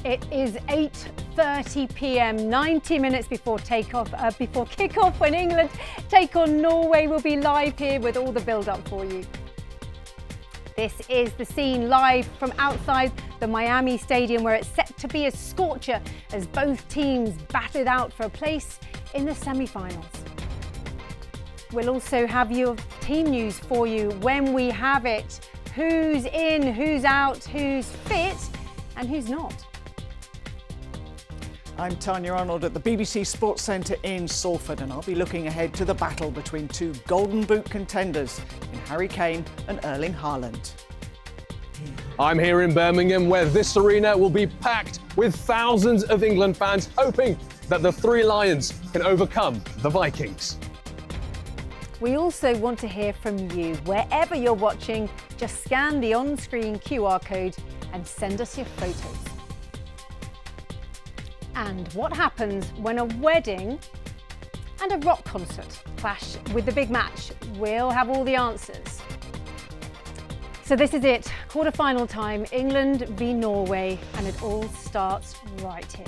It is 8:30 p.m, 90 minutes before kickoff, when England take on Norway. We'll be live here with all the build-up for you. This is the scene live from outside the Miami Stadium, where it's set to be a scorcher as both teams battle it out for a place in the semi-finals. We'll also have your team news for you when we have it. Who's in, who's out, who's fit and who's not. I'm Tanya Arnold at the BBC Sports Centre in Salford, and I'll be looking ahead to the battle between two Golden Boot contenders in Harry Kane and Erling Haaland. I'm here in Birmingham, where this arena will be packed with thousands of England fans hoping that the Three Lions can overcome the Vikings. We also want to hear from you. Wherever you're watching, just scan the on-screen QR code and send us your photos. And what happens when a wedding and a rock concert clash with the big match? We'll have all the answers. So this is it, quarter-final time, England v Norway, and it all starts right here.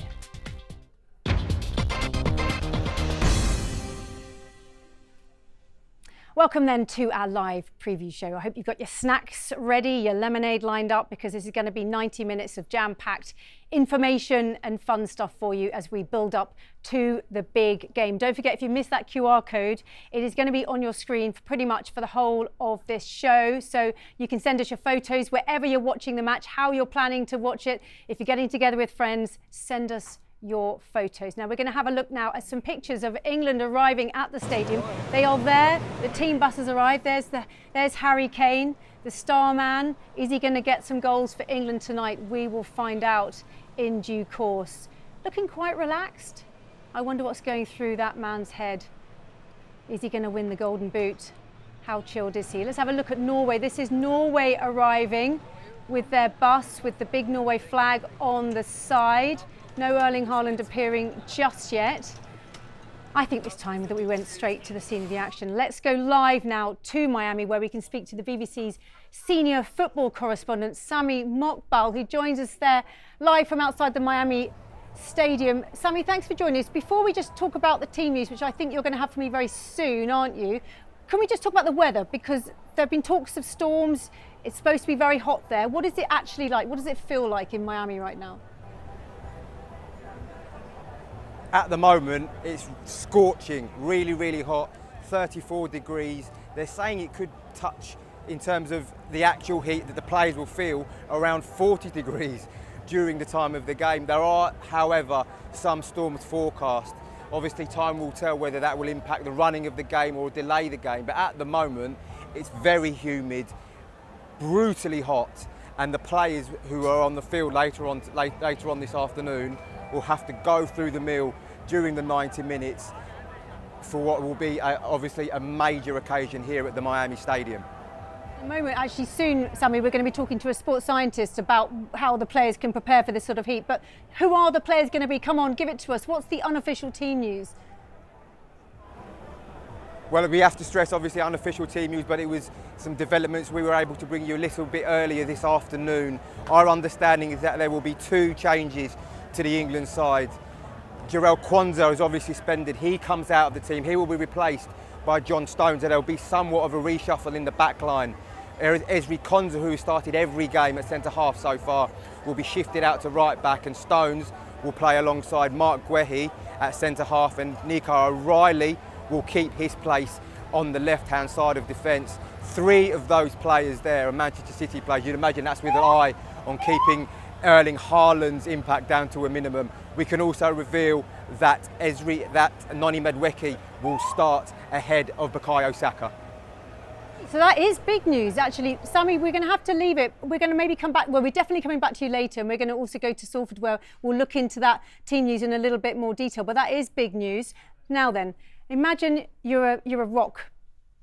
Welcome then to our live preview show. I hope you've got your snacks ready, your lemonade lined up, because this is going to be 90 minutes of jam-packed information and fun stuff for you as we build up to the big game. Don't forget, if you missed that QR code, it is going to be on your screen pretty much for the whole of this show. So you can send us your photos wherever you're watching the match, how you're planning to watch it. If you're getting together with friends, send us your photos. Now we're going to have a look now at some pictures of England arriving at the stadium. They are there. The team bus has arrived. There's Harry Kane, the star man. Is he going to get some goals for England tonight? We will find out in due course. Looking quite relaxed. I wonder what's going through that man's head. Is he going to win the Golden Boot? How chilled is he? Let's have a look at Norway. This is Norway arriving with their bus with the big Norway flag on the side. No Erling Haaland appearing just yet. I think it's time that we went straight to the scene of the action. Let's go live now to Miami, where we can speak to the BBC's senior football correspondent, Sami Mokbal, who joins us there live from outside the Miami Stadium. Sami, thanks for joining us. Before we just talk about the team news, which I think you're going to have for me very soon, aren't you? Can we just talk about the weather? Because there have been talks of storms. It's supposed to be very hot there. What is it actually like? What does it feel like in Miami right now? At the moment, it's scorching, really, really hot, 34 degrees. They're saying it could touch, in terms of the actual heat that the players will feel, around 40 degrees during the time of the game. There are, however, some storms forecast. Obviously, time will tell whether that will impact the running of the game or delay the game. But at the moment, it's very humid, brutally hot, and the players who are on the field later on this afternoon will have to go through the mill during the 90 minutes for what will be obviously a major occasion here at the Miami Stadium. At the moment, actually soon, Sami, we're going to be talking to a sports scientist about how the players can prepare for this sort of heat. But who are the players going to be? Come on, give it to us. What's the unofficial team news? Well, we have to stress obviously unofficial team news, but it was some developments we were able to bring you a little bit earlier this afternoon. Our understanding is that there will be two changes to the England side. Jarell Quansah is obviously suspended. He comes out of the team. He will be replaced by John Stones, and there'll be somewhat of a reshuffle in the back line. Ezri Konsa, who has started every game at centre half so far, will be shifted out to right back, and Stones will play alongside Mark Guehi at centre half, and Nico O'Reilly will keep his place on the left-hand side of defence. Three of those players there are Manchester City players. You'd imagine that's with an eye on keeping Erling Haaland's impact down to a minimum. We can also reveal that Noni Madueke will start ahead of Bukayo Saka. So that is big news, actually. Sami, we're going to have to leave it. We're going to maybe come back. Well, we're definitely coming back to you later, and we're going to also go to Salford, where we'll look into that team news in a little bit more detail. But that is big news. Now then, imagine you're a rock,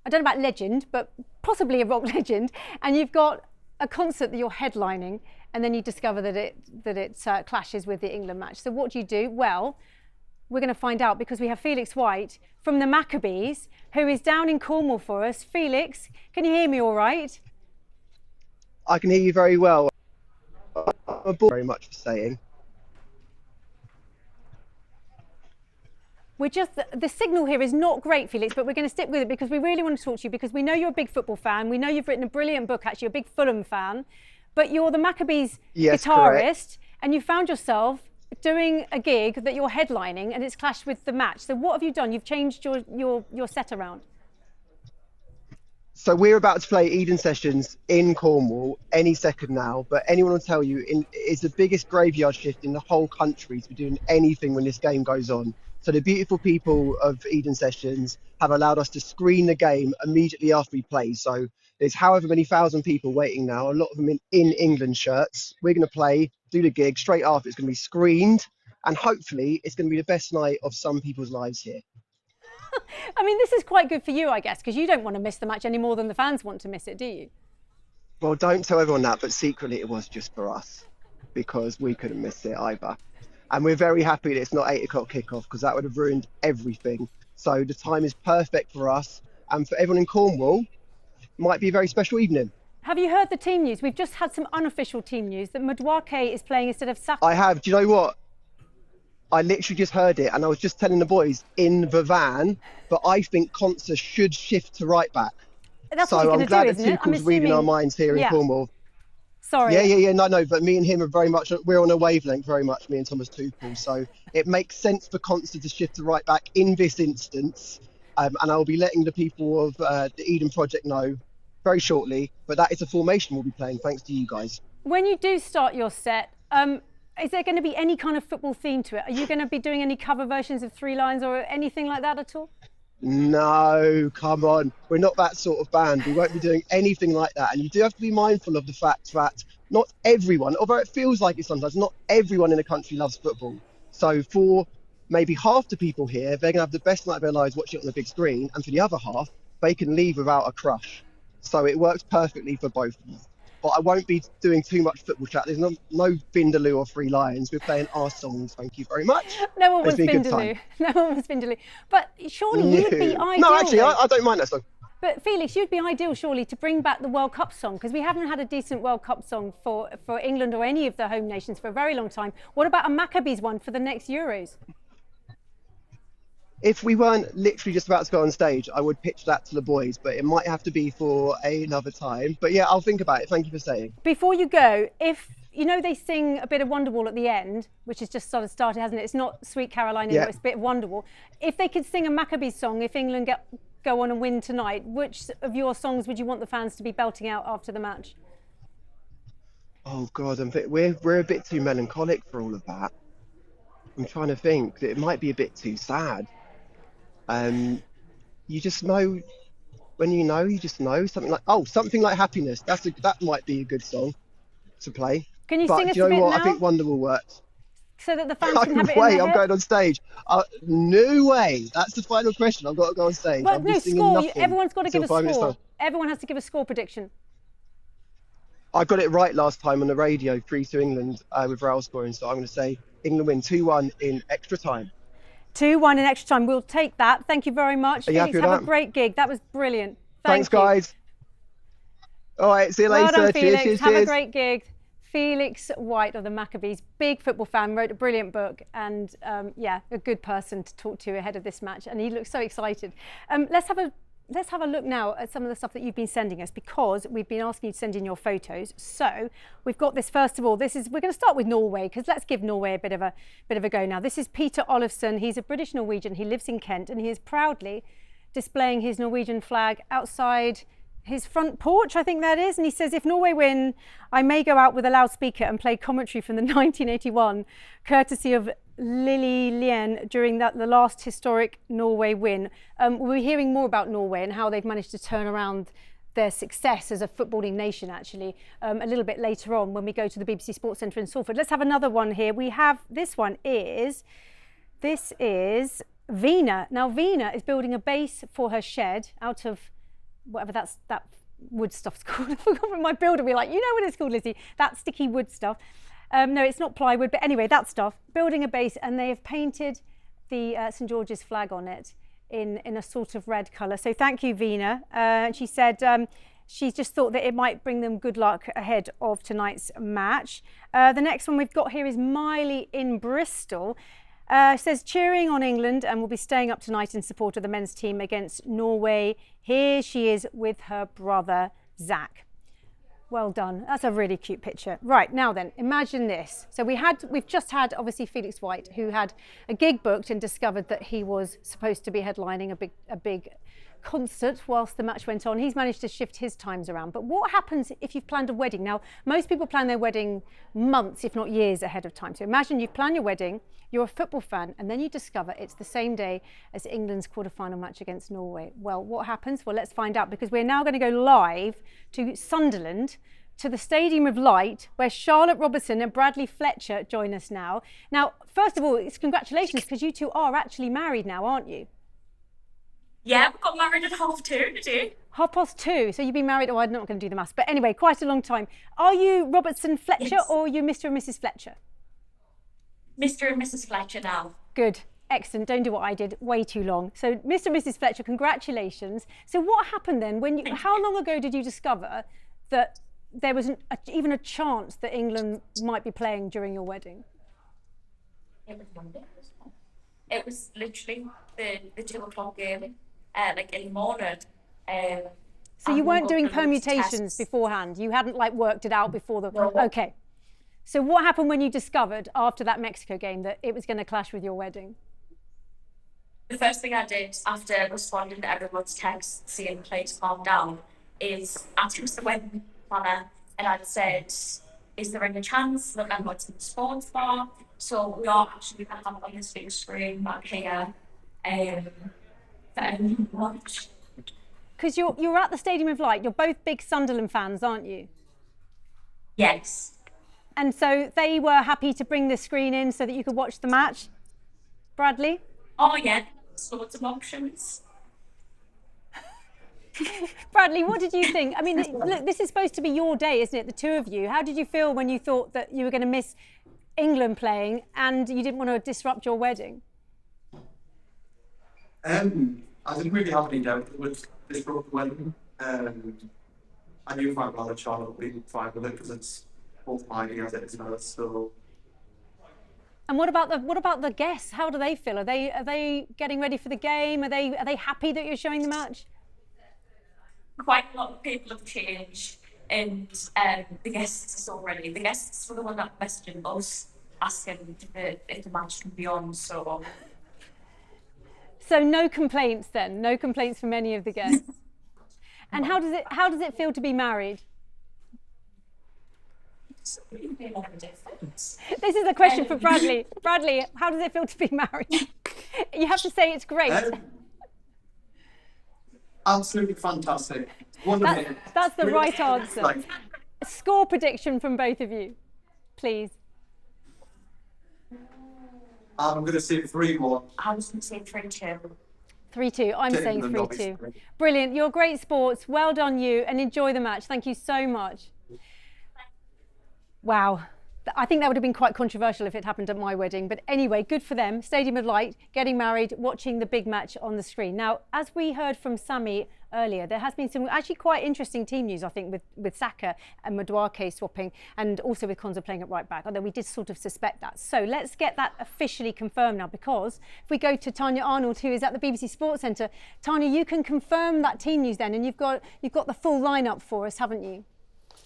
I don't know about legend, but possibly a rock legend, and you've got a concert that you're headlining, and then you discover that it clashes with the England match. So what do? Well, we're going to find out, because we have Felix White from the Maccabees, who is down in Cornwall for us. Felix, can you hear me all right? I can hear you very well. I'm very much for saying. We're just, the signal here is not great, Felix, but we're going to stick with it because we really want to talk to you because we know you're a big football fan. We know you've written a brilliant book, actually, a big Fulham fan, but you're the Maccabees guitarist, correct. And you found yourself doing a gig that you're headlining and it's clashed with the match. So what have you done? You've changed your set around. So we're about to play Eden Sessions in Cornwall any second now, but anyone will tell you it's the biggest graveyard shift in the whole country to be doing anything when this game goes on. So the beautiful people of Eden Sessions have allowed us to screen the game immediately after we play. So there's however many thousand people waiting now, a lot of them in England shirts. We're going to play, do the gig, straight after it's going to be screened, and hopefully it's going to be the best night of some people's lives here. I mean, this is quite good for you, I guess, because you don't want to miss the match any more than the fans want to miss it, do you? Well, don't tell everyone that, but secretly it was just for us, because we couldn't miss it either. And we're very happy that it's not 8 o'clock kickoff, because that would have ruined everything. So the time is perfect for us, and for everyone in Cornwall, it might be a very special evening. Have you heard the team news? We've just had some unofficial team news that Madueke is playing instead of Saka. I have. Do you know what? I literally just heard it, and I was just telling the boys in the van, but I think Conser should shift to right back. That's so what he's I'm going glad to that do, isn't it? Tuchel's reading our minds here in Cornwall. Sorry. Yeah, no, but me and him are very much, we're on a wavelength very much, me and Thomas Tuchel. So it makes sense for Conser to shift to right back in this instance. And I'll be letting the people of the Eden Project know very shortly. But that is a formation we'll be playing, thanks to you guys. When you do start your set, is there going to be any kind of football theme to it? Are you going to be doing any cover versions of Three Lions or anything like that at all? No, come on. We're not that sort of band. We won't be doing anything like that. And you do have to be mindful of the fact that not everyone, although it feels like it sometimes, not everyone in the country loves football. So for maybe half the people here, they're going to have the best night of their lives watching it on the big screen. And for the other half, they can leave without a crush. So it works perfectly for both of us. But I won't be doing too much football chat. There's no Vindaloo or Three Lions. We're playing our songs. Thank you very much. No one was Vindaloo. No one was Vindaloo. But surely you'd be ideal. No, actually, I don't mind that song. But Felix, you'd be ideal, surely, to bring back the World Cup song, because we haven't had a decent World Cup song for England or any of the home nations for a very long time. What about a Maccabees one for the next Euros? If we weren't literally just about to go on stage, I would pitch that to the boys, but it might have to be for another time. But yeah, I'll think about it. Thank you for saying. Before you go, if you know they sing a bit of Wonderwall at the end, which has just sort of started, hasn't it? It's not Sweet Caroline anymore, it's a bit of Wonderwall. If they could sing a Maccabees song, if England go on and win tonight, which of your songs would you want the fans to be belting out after the match? Oh God, we're a bit too melancholic for all of that. I'm trying to think. It might be a bit too sad. You just know when you just know something like Happiness. That might be a good song to play. Can you sing us a bit now? Do you know what? I think Wonderwall works. So that the fans can have it in their head? I'm going on stage. No way. That's the final question. I've got to go on stage. Well, no, score. Everyone's got to give a score. Everyone has to give a score prediction. I got it right last time on the radio, 3-2 England with Raul scoring. So I'm going to say England win 2-1 in extra time. 2-1 in extra time. We'll take that. Thank you very much. Felix, have a great gig. That was brilliant. Thanks, guys. All right, see you later. Well done, Felix. Cheers. Have a great gig. Felix White of the Maccabees, big football fan, wrote a brilliant book and yeah, a good person to talk to ahead of this match. And he looks so excited. Let's have a look now at some of the stuff that you've been sending us, because we've been asking you to send in your photos. So we've got this, first of all, we're going to start with Norway, because let's give Norway a bit of a go now. This is Peter Olofsson. He's a British Norwegian. He lives in Kent, and he is proudly displaying his Norwegian flag outside his front porch, I think that is. And he says, if Norway win, I may go out with a loudspeaker and play commentary from the 1981, courtesy of Lily Lien, during the last historic Norway win. We're hearing more about Norway and how they've managed to turn around their success as a footballing nation, actually, a little bit later on when we go to the BBC Sports Centre in Salford. Let's have another one here. We have, this is Vina. Now, Vina is building a base for her shed out of whatever that wood stuff's called. I forgot from my builder. We're like, you know what it's called, Lizzie? That sticky wood stuff. No, it's not plywood, but anyway, that stuff. Building a base, and they have painted the St George's flag on it in a sort of red colour. So thank you, Vina. She said she just thought that it might bring them good luck ahead of tonight's match. The next one we've got here is Miley in Bristol. Says cheering on England and will be staying up tonight in support of the men's team against Norway. Here she is with her brother, Zach. Well done. That's a really cute picture. Right, now then, imagine this. So we've just had, obviously, Felix White, who had a gig booked and discovered that he was supposed to be headlining a big concert whilst the match went on. He's managed to shift his times around. But what happens if you've planned a wedding? Now, most people plan their wedding months, if not years ahead of time. So imagine you've planned your wedding, you're a football fan, and then you discover it's the same day as England's quarter-final match against Norway. Well, what happens? Well, let's find out, because we're now going to go live to Sunderland, to the Stadium of Light, where Charlotte Robertson and Bradley Fletcher join us now. Now, first of all, it's congratulations, because you two are actually married now, aren't you? Yeah, we got married at 2:30 today. 2:30. So you've been married, oh, I'm not going to do the maths, but anyway, quite a long time. Are you Robertson Fletcher, Yes. or are you Mr. and Mrs. Fletcher? Mr. and Mrs. Fletcher now. Good. Excellent. Don't do what I did. Way too long. So, Mr. and Mrs. Fletcher, congratulations. So what happened then? How long ago did you discover that there was even a chance that England might be playing during your wedding? It was Monday. It was literally the 2 o'clock game, like in the morning. So you weren't doing loads of permutations tests. beforehand? You hadn't like worked it out before the... No. Okay. So what happened when you discovered after that Mexico game that it was going to clash with your wedding? The first thing I did after responding to everyone's texts, saying please calm down, is ask who's the wedding planner, and I said, is there any chance that I'm going to the sports bar? So we are actually going to have it on this big screen back here for everyone to watch. Because you're at the Stadium of Light. You're both big Sunderland fans, aren't you? Yes. And so they were happy to bring the screen in so that you could watch the match? Bradley? Oh yeah, lots of options. Bradley, what did you think? I mean, look, this is supposed to be your day, isn't it? The two of you. How did you feel when you thought that you were going to miss England playing and you didn't want to disrupt your wedding? I didn't really have any doubt that it would disrupt the wedding. I knew quite well that Charlotte would be fine with it because it's both my ideas as well. So. And what about the guests? How do they feel? Are they getting ready for the game? Are they happy that you're showing the match? Quite a lot of people have changed, and the guests already. The guests were the one that questioned us, asking if the match can be on. So no complaints then. No complaints from any of the guests. And how does it feel to be married? This is a question for Bradley. Bradley, how does it feel to be married? You have to say it's great. Absolutely fantastic. That's the right answer. A score prediction from both of you, please. I'm going to say 3-1. I was going to say 3-2. 3-2. I'm saying 3-2. Brilliant. You're great sports. Well done you, and enjoy the match. Thank you so much. Wow. I think that would have been quite controversial if it happened at my wedding. But anyway, good for them. Stadium of Light, getting married, watching the big match on the screen. Now, as we heard from Sammy earlier, there has been some actually quite interesting team news, I think, with Saka and Madueke swapping, and also with Konza playing at right back, although we did sort of suspect that. So let's get that officially confirmed now, because if we go to Tanya Arnold, who is at the BBC Sports Centre, Tanya, you can confirm that team news then, and you've got the full lineup for us, haven't you?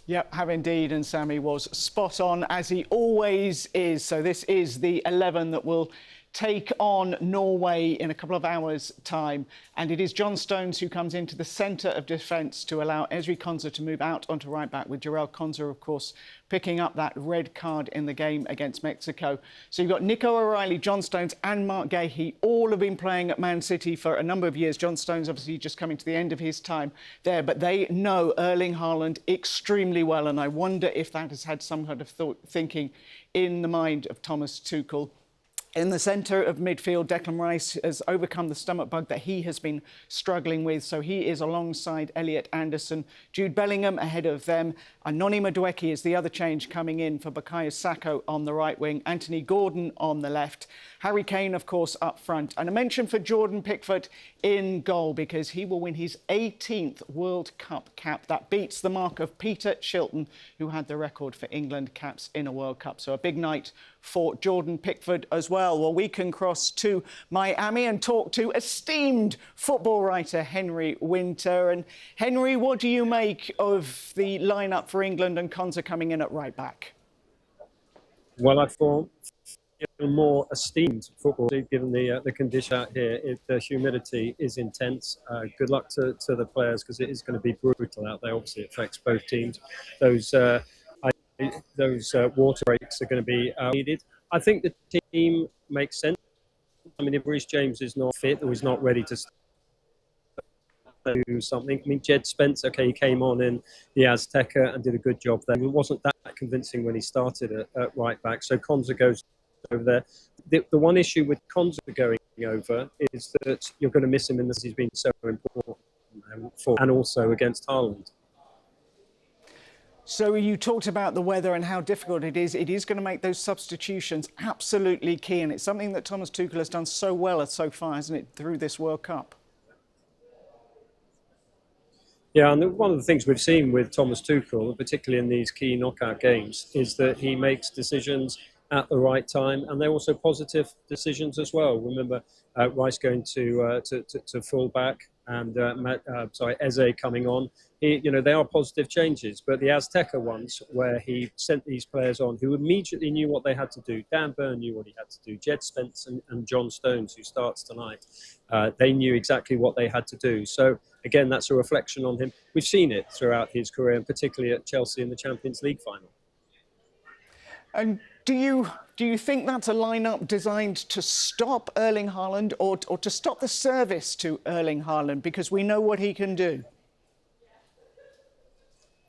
Yep, have indeed, and Sammy was spot on, as he always is. So this is the 11 that will take on Norway in a couple of hours' time. And it is John Stones who comes into the centre of defence to allow Ezri Konza to move out onto right-back, with Jarell Konza, of course, picking up that red card in the game against Mexico. So you've got Nico O'Reilly, John Stones and Mark Gahey. All have been playing at Man City for a number of years. John Stones obviously just coming to the end of his time there, but they know Erling Haaland extremely well. And I wonder if that has had some kind of thinking in the mind of Thomas Tuchel. In the centre of midfield, Declan Rice has overcome the stomach bug that he has been struggling with. So he is alongside Elliot Anderson. Jude Bellingham ahead of them. Noni Madueke is the other change coming in for Bukayo Saka on the right wing. Anthony Gordon on the left. Harry Kane, of course, up front. And a mention for Jordan Pickford in goal, because he will win his 18th World Cup cap. That beats the mark of Peter Shilton, who had the record for England caps in a World Cup. So a big night for Jordan Pickford as well. Well, we can cross to Miami and talk to esteemed football writer Henry Winter. And Henry, what do you make of the lineup for England and Konsa coming in at right back? Well, I thought more esteemed football, given the condition out here. The humidity is intense. Good luck to the players, because it is going to be brutal out there. Obviously, it affects both teams. Those water breaks are going to be needed. I think the team makes sense. I mean, if Reece James is not fit or is not ready to do something. I mean, Jed Spence, okay, he came on in the Azteca and did a good job there. It wasn't that convincing when he started at right back. So Konsa goes over there. The one issue with Konsa going over is that you're going to miss him in this. He's been so important and also against Haaland. So you talked about the weather and how difficult it is. It is going to make those substitutions absolutely key, and it's something that Thomas Tuchel has done so well so far, hasn't it, through this World Cup? Yeah, and one of the things we've seen with Thomas Tuchel, particularly in these key knockout games, is that he makes decisions at the right time, and they're also positive decisions as well. Remember Rice going to full back, and Eze coming on. They are positive changes, but the Azteca ones, where he sent these players on who immediately knew what they had to do. Dan Burn knew what he had to do. Jed Spence and John Stones, who starts tonight, they knew exactly what they had to do. So again, that's a reflection on him. We've seen it throughout his career, and particularly at Chelsea in the Champions League final. And do you think that's a lineup designed to stop Erling Haaland or to stop the service to Erling Haaland, because we know what he can do?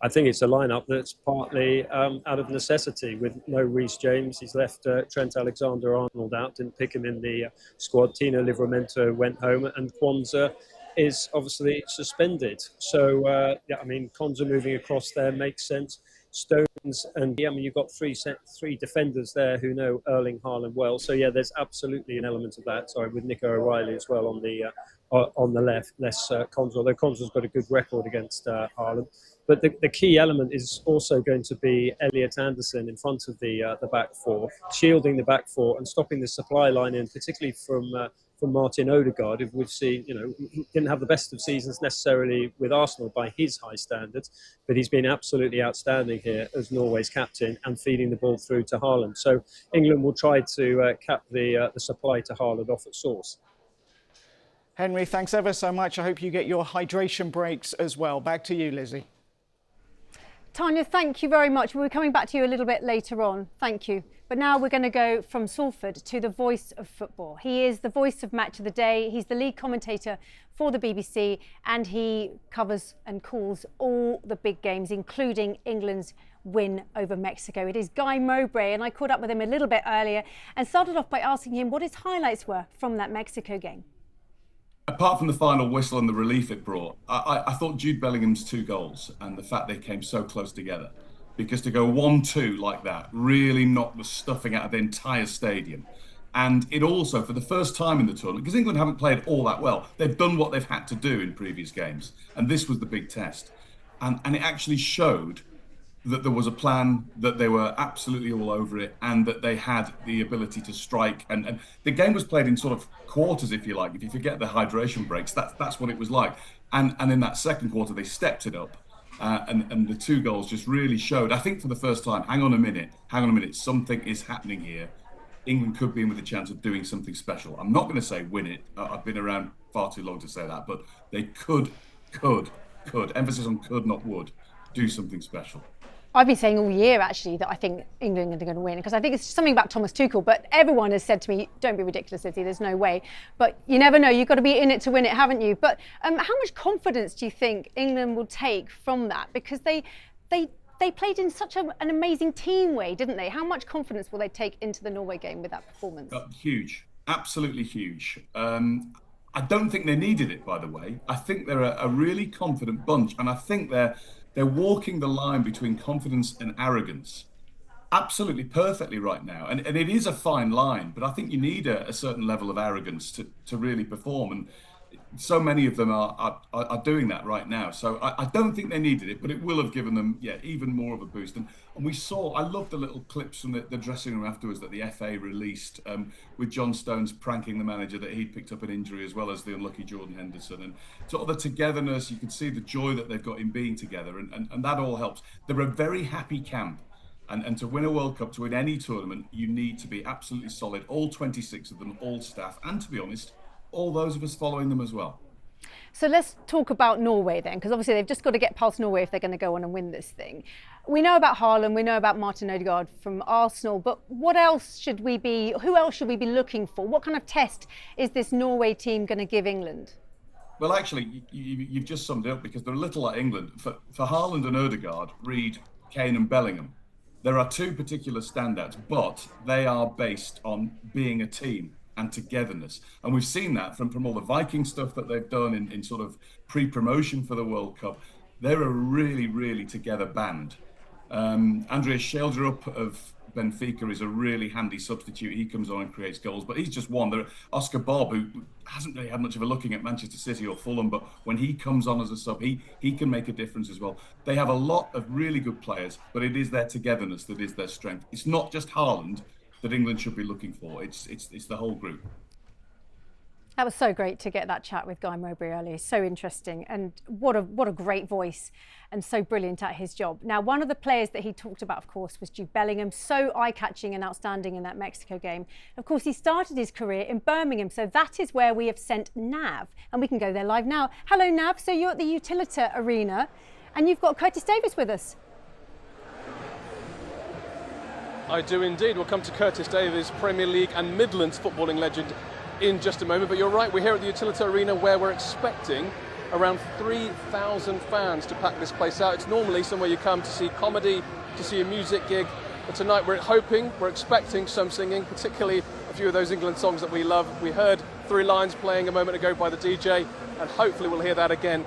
I think it's a lineup that's partly out of necessity. With no Reece James, he's left Trent Alexander-Arnold out, didn't pick him in the squad. Tino Livramento went home, and Konsa is obviously suspended. So, Konsa moving across there makes sense. Stones and you've got three defenders there who know Erling Haaland well. So yeah, there's absolutely an element of that. Sorry, with Nico O'Reilly as well on the left, less Konsa. Although Konsa's got a good record against Haaland. But the key element is also going to be Elliot Anderson in front of the back four, shielding the back four and stopping the supply line in, particularly from Martin Odegaard, who we've seen, he didn't have the best of seasons necessarily with Arsenal by his high standards, but he's been absolutely outstanding here as Norway's captain and feeding the ball through to Haaland. So England will try to cap the supply to Haaland off at source. Henry, thanks ever so much. I hope you get your hydration breaks as well. Back to you, Lizzie. Tanya, thank you very much. We'll be coming back to you a little bit later on. Thank you. But now we're going to go from Salford to the voice of football. He is the voice of Match of the Day. He's the lead commentator for the BBC, and he covers and calls all the big games, including England's win over Mexico. It is Guy Mowbray, and I caught up with him a little bit earlier and started off by asking him what his highlights were from that Mexico game. Apart from the final whistle and the relief it brought, I thought Jude Bellingham's 2 goals and the fact they came so close together, because to go 1-2 like that really knocked the stuffing out of the entire stadium. And it also, for the first time in the tournament, because England haven't played all that well, they've done what they've had to do in previous games, and this was the big test. And it actually showed that there was a plan, that they were absolutely all over it, and that they had the ability to strike. And the game was played in sort of quarters, if you like. If you forget the hydration breaks, that's what it was like. And in that second quarter, they stepped it up. And the 2 goals just really showed, I think for the first time, hang on a minute, something is happening here. England could be in with a chance of doing something special. I'm not going to say win it. I've been around far too long to say that, but they could, emphasis on could, not would, do something special. I've been saying all year, actually, that I think England are going to win, because I think it's something about Thomas Tuchel. But everyone has said to me, don't be ridiculous, Lizzie, there's no way. But you never know. You've got to be in it to win it, haven't you? But how much confidence do you think England will take from that? Because they played in such an amazing team way, didn't they? How much confidence will they take into the Norway game with that performance? Huge. Absolutely huge. I don't think they needed it, by the way. I think they're a really confident bunch, and I think they're walking the line between confidence and arrogance absolutely perfectly right now. And it is a fine line, but I think you need a certain level of arrogance to really perform. And so many of them are doing that right now. So I don't think they needed it, but it will have given them, even more of a boost. And we saw, I love the little clips from the dressing room afterwards that the FA released, with John Stones pranking the manager that he'd picked up an injury, as well as the unlucky Jordan Henderson. And sort of the togetherness, you could see the joy that they've got in being together, and that all helps. They're a very happy camp. And to win a World Cup, to win any tournament, you need to be absolutely solid. All 26 of them, all staff, and to be honest, all those of us following them as well. So let's talk about Norway then, because obviously they've just got to get past Norway if they're going to go on and win this thing. We know about Haaland, we know about Martin Odegaard from Arsenal, but who else should we be looking for? What kind of test is this Norway team going to give England? Well, actually, you've just summed it up, because they're a little like England. For Haaland and Odegaard, Reed, Kane and Bellingham, there are two particular standouts, but they are based on being a team and togetherness. And we've seen that from all the Viking stuff that they've done in sort of pre-promotion for the World Cup. They're a really, really together band. Andreas Schjelderup of Benfica is a really handy substitute. He comes on and creates goals, but he's just one. Oscar Bob, who hasn't really had much of a looking at Manchester City or Fulham, but when he comes on as a sub, he can make a difference as well. They have a lot of really good players, but it is their togetherness that is their strength. It's not just Haaland that England should be looking for. It's the whole group. That was so great to get that chat with Guy Mowbray earlier. So interesting, and what a great voice, and so brilliant at his job. Now, one of the players that he talked about, of course, was Jude Bellingham. So eye-catching and outstanding in that Mexico game. Of course, he started his career in Birmingham, so that is where we have sent Nav, and we can go there live now. Hello, Nav. So you're at the Utilita Arena, and you've got Curtis Davies with us. I do indeed. We'll come to Curtis Davies, Premier League and Midlands footballing legend, in just a moment. But you're right, we're here at the Utilita Arena, where we're expecting around 3,000 fans to pack this place out. It's normally somewhere you come to see comedy, to see a music gig. But tonight we're expecting some singing, particularly a few of those England songs that we love. We heard Three Lions playing a moment ago by the DJ, and hopefully we'll hear that again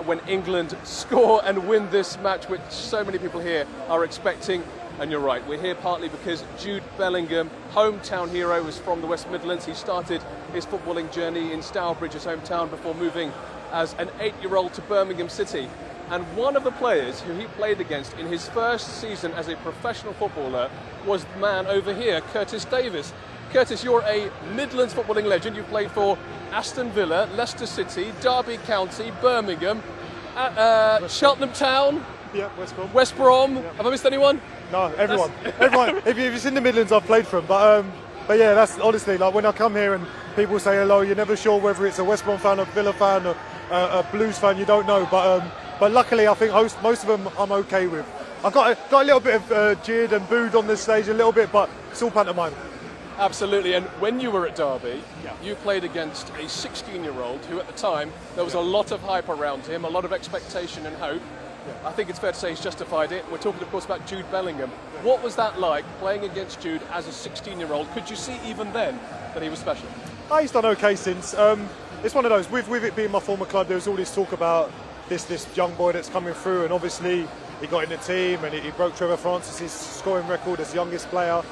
when England score and win this match, which so many people here are expecting. And you're right, we're here partly because Jude Bellingham, hometown hero, is from the West Midlands. He started his footballing journey in Stourbridge, his hometown, before moving as an 8-year-old to Birmingham City. And one of the players who he played against in his first season as a professional footballer was the man over here, Curtis Davies. Curtis, you're a Midlands footballing legend. You played for Aston Villa, Leicester City, Derby County, Birmingham, Cheltenham Town. Yeah, West Brom. West Brom. Yeah. Have I missed anyone? No, everyone. If you've seen the Midlands, I've played for them. But yeah, that's honestly, like, when I come here and people say hello, you're never sure whether it's a West Brom fan, a Villa fan, or a Blues fan. You don't know. But luckily, I think most of them I'm okay with. I got a little bit of jeered and booed on this stage, a little bit, but it's all pantomime. Absolutely. And when you were at Derby, you played against a 16-year-old who, at the time, there was a lot of hype around him, a lot of expectation and hope. I think it's fair to say he's justified it. We're talking, of course, about Jude Bellingham. What was that like, playing against Jude as a 16-year-old? Could you see even then that he was special? He's done okay since. It's one of those, with it being my former club, there was all this talk about this young boy that's coming through, and obviously he got in the team and he broke Trevor Francis's scoring record as youngest player.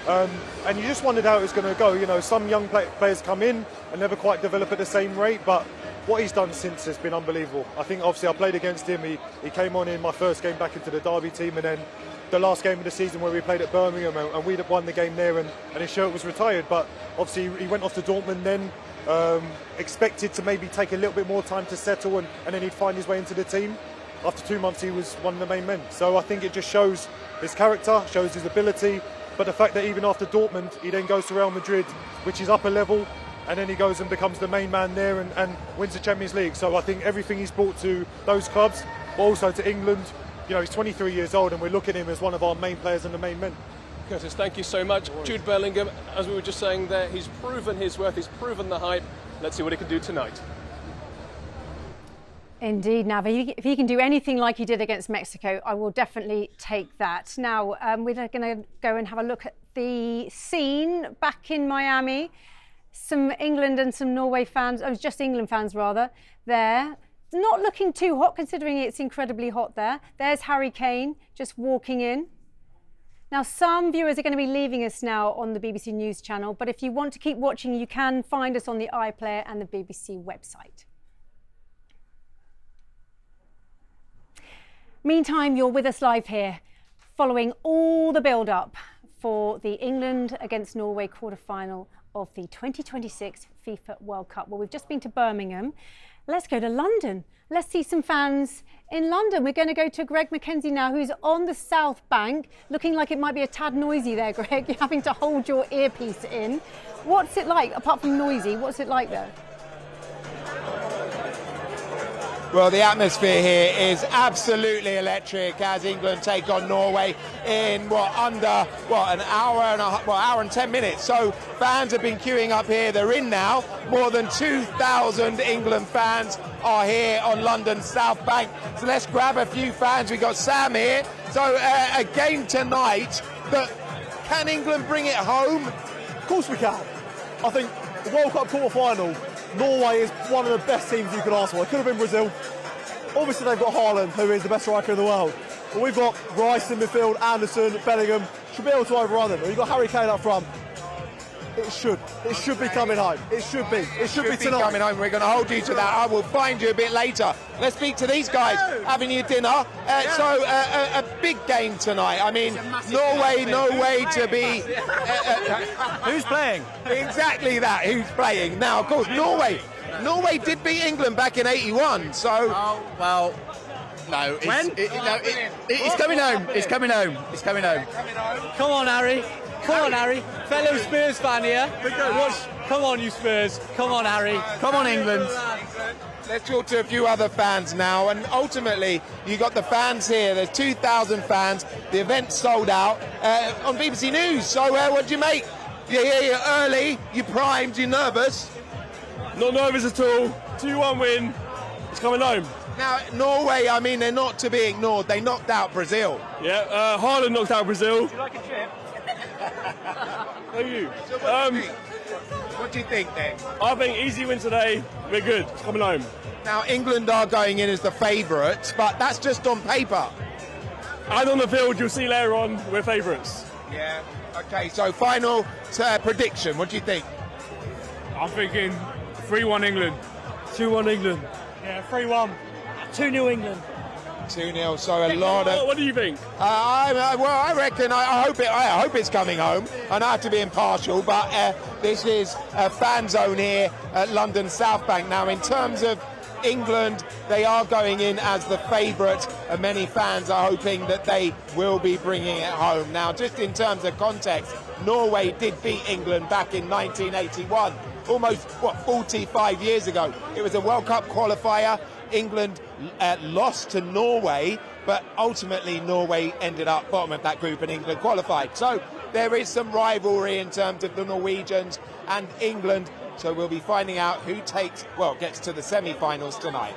And you just wondered how it was going to go. You know, some young players come in and never quite develop at the same rate, but what he's done since has been unbelievable. I think obviously I played against him. He came on in my first game back into the Derby team, and then the last game of the season where we played at Birmingham, and we'd won the game there, and his shirt was retired. But obviously he went off to Dortmund then, expected to maybe take a little bit more time to settle, and then he'd find his way into the team. After 2 months he was one of the main men. So I think it just shows his character, shows his ability, but the fact that even after Dortmund he then goes to Real Madrid, which is upper level, and then he goes and becomes the main man there and wins the Champions League. So I think everything he's brought to those clubs, but also to England, you know, he's 23 years old and we're looking at him as one of our main players and the main men. Curtis, thank you so much. Jude Bellingham, as we were just saying there, he's proven his worth, he's proven the hype. Let's see what he can do tonight. Indeed, Nav. If he can do anything like he did against Mexico, I will definitely take that. Now, we're going to go and have a look at the scene back in Miami. Some England and some Norway fans, just England fans rather, there. Not looking too hot considering it's incredibly hot there. There's Harry Kane just walking in. Now, some viewers are going to be leaving us now on the BBC News channel, but if you want to keep watching, you can find us on the iPlayer and the BBC website. Meantime, you're with us live here, following all the build-up for the England against Norway quarter-final of the 2026 FIFA World Cup. Well, we've just been to Birmingham. Let's go to London. Let's see some fans in London. We're going to go to Greg Mackenzie now, who's on the South Bank, looking like it might be a tad noisy there, Greg. You're having to hold your earpiece in. What's it like, apart from noisy, what's it like there? Well, the atmosphere here is absolutely electric as England take on Norway in an hour and hour and 10 minutes. So fans have been queuing up here. They're in now. More than 2,000 England fans are here on London's South Bank. So let's grab a few fans. We've got Sam here. So a game tonight, but can England bring it home? Of course we can. I think the World Cup quarter-final, Norway is one of the best teams you could ask for. It could have been Brazil. Obviously they've got Haaland, who is the best striker in the world. But we've got Rice in midfield, Anderson, Bellingham. Should be able to overrun them. We've got Harry Kane up front. It should be coming home. It should be tonight. Coming home. We're going to hold you to that. I will find you a bit later. Let's speak to these guys having your dinner. So a big game tonight. I mean, Norway, no way to be. Who's playing? Exactly that. Who's playing now? Of course, Norway did beat England back in '81. So. Oh well. No. It's coming home. It's coming home. It's coming home. Come on, Harry. Come on, Harry. Fellow Spurs fan here. Come on, you Spurs. Come on, Harry. Come on, England. Let's talk to a few other fans now. And ultimately, you got the fans here. There's 2,000 fans. The event's sold out on BBC News. So what do you make? You're here early. You're primed. You're nervous. Not nervous at all. 2-1 win. It's coming home. Now, Norway, I mean, they're not to be ignored. They knocked out Brazil. Yeah, Haaland knocked out Brazil. Would you like a chip? Thank you. So what do you think then? I think easy win today. We're good. It's coming home. Now, England are going in as the favourites, but that's just on paper. And on the field, you'll see later on, we're favourites. Yeah. Okay, so final prediction. What do you think? I'm thinking 3-1 England. 2-1 England. Yeah, 3-1. 2-0 England. 2-0, so a lot of... What do you think? I reckon, I hope it's coming home. And I have to be impartial, but this is a fan zone here at London South Bank. Now, in terms of England, they are going in as the favourite, and many fans are hoping that they will be bringing it home. Now, just in terms of context, Norway did beat England back in 1981, almost, 45 years ago. It was a World Cup qualifier. England lost to Norway, but ultimately Norway ended up bottom of that group and England qualified. So there is some rivalry in terms of the Norwegians and England. So we'll be finding out who gets to the semi-finals tonight.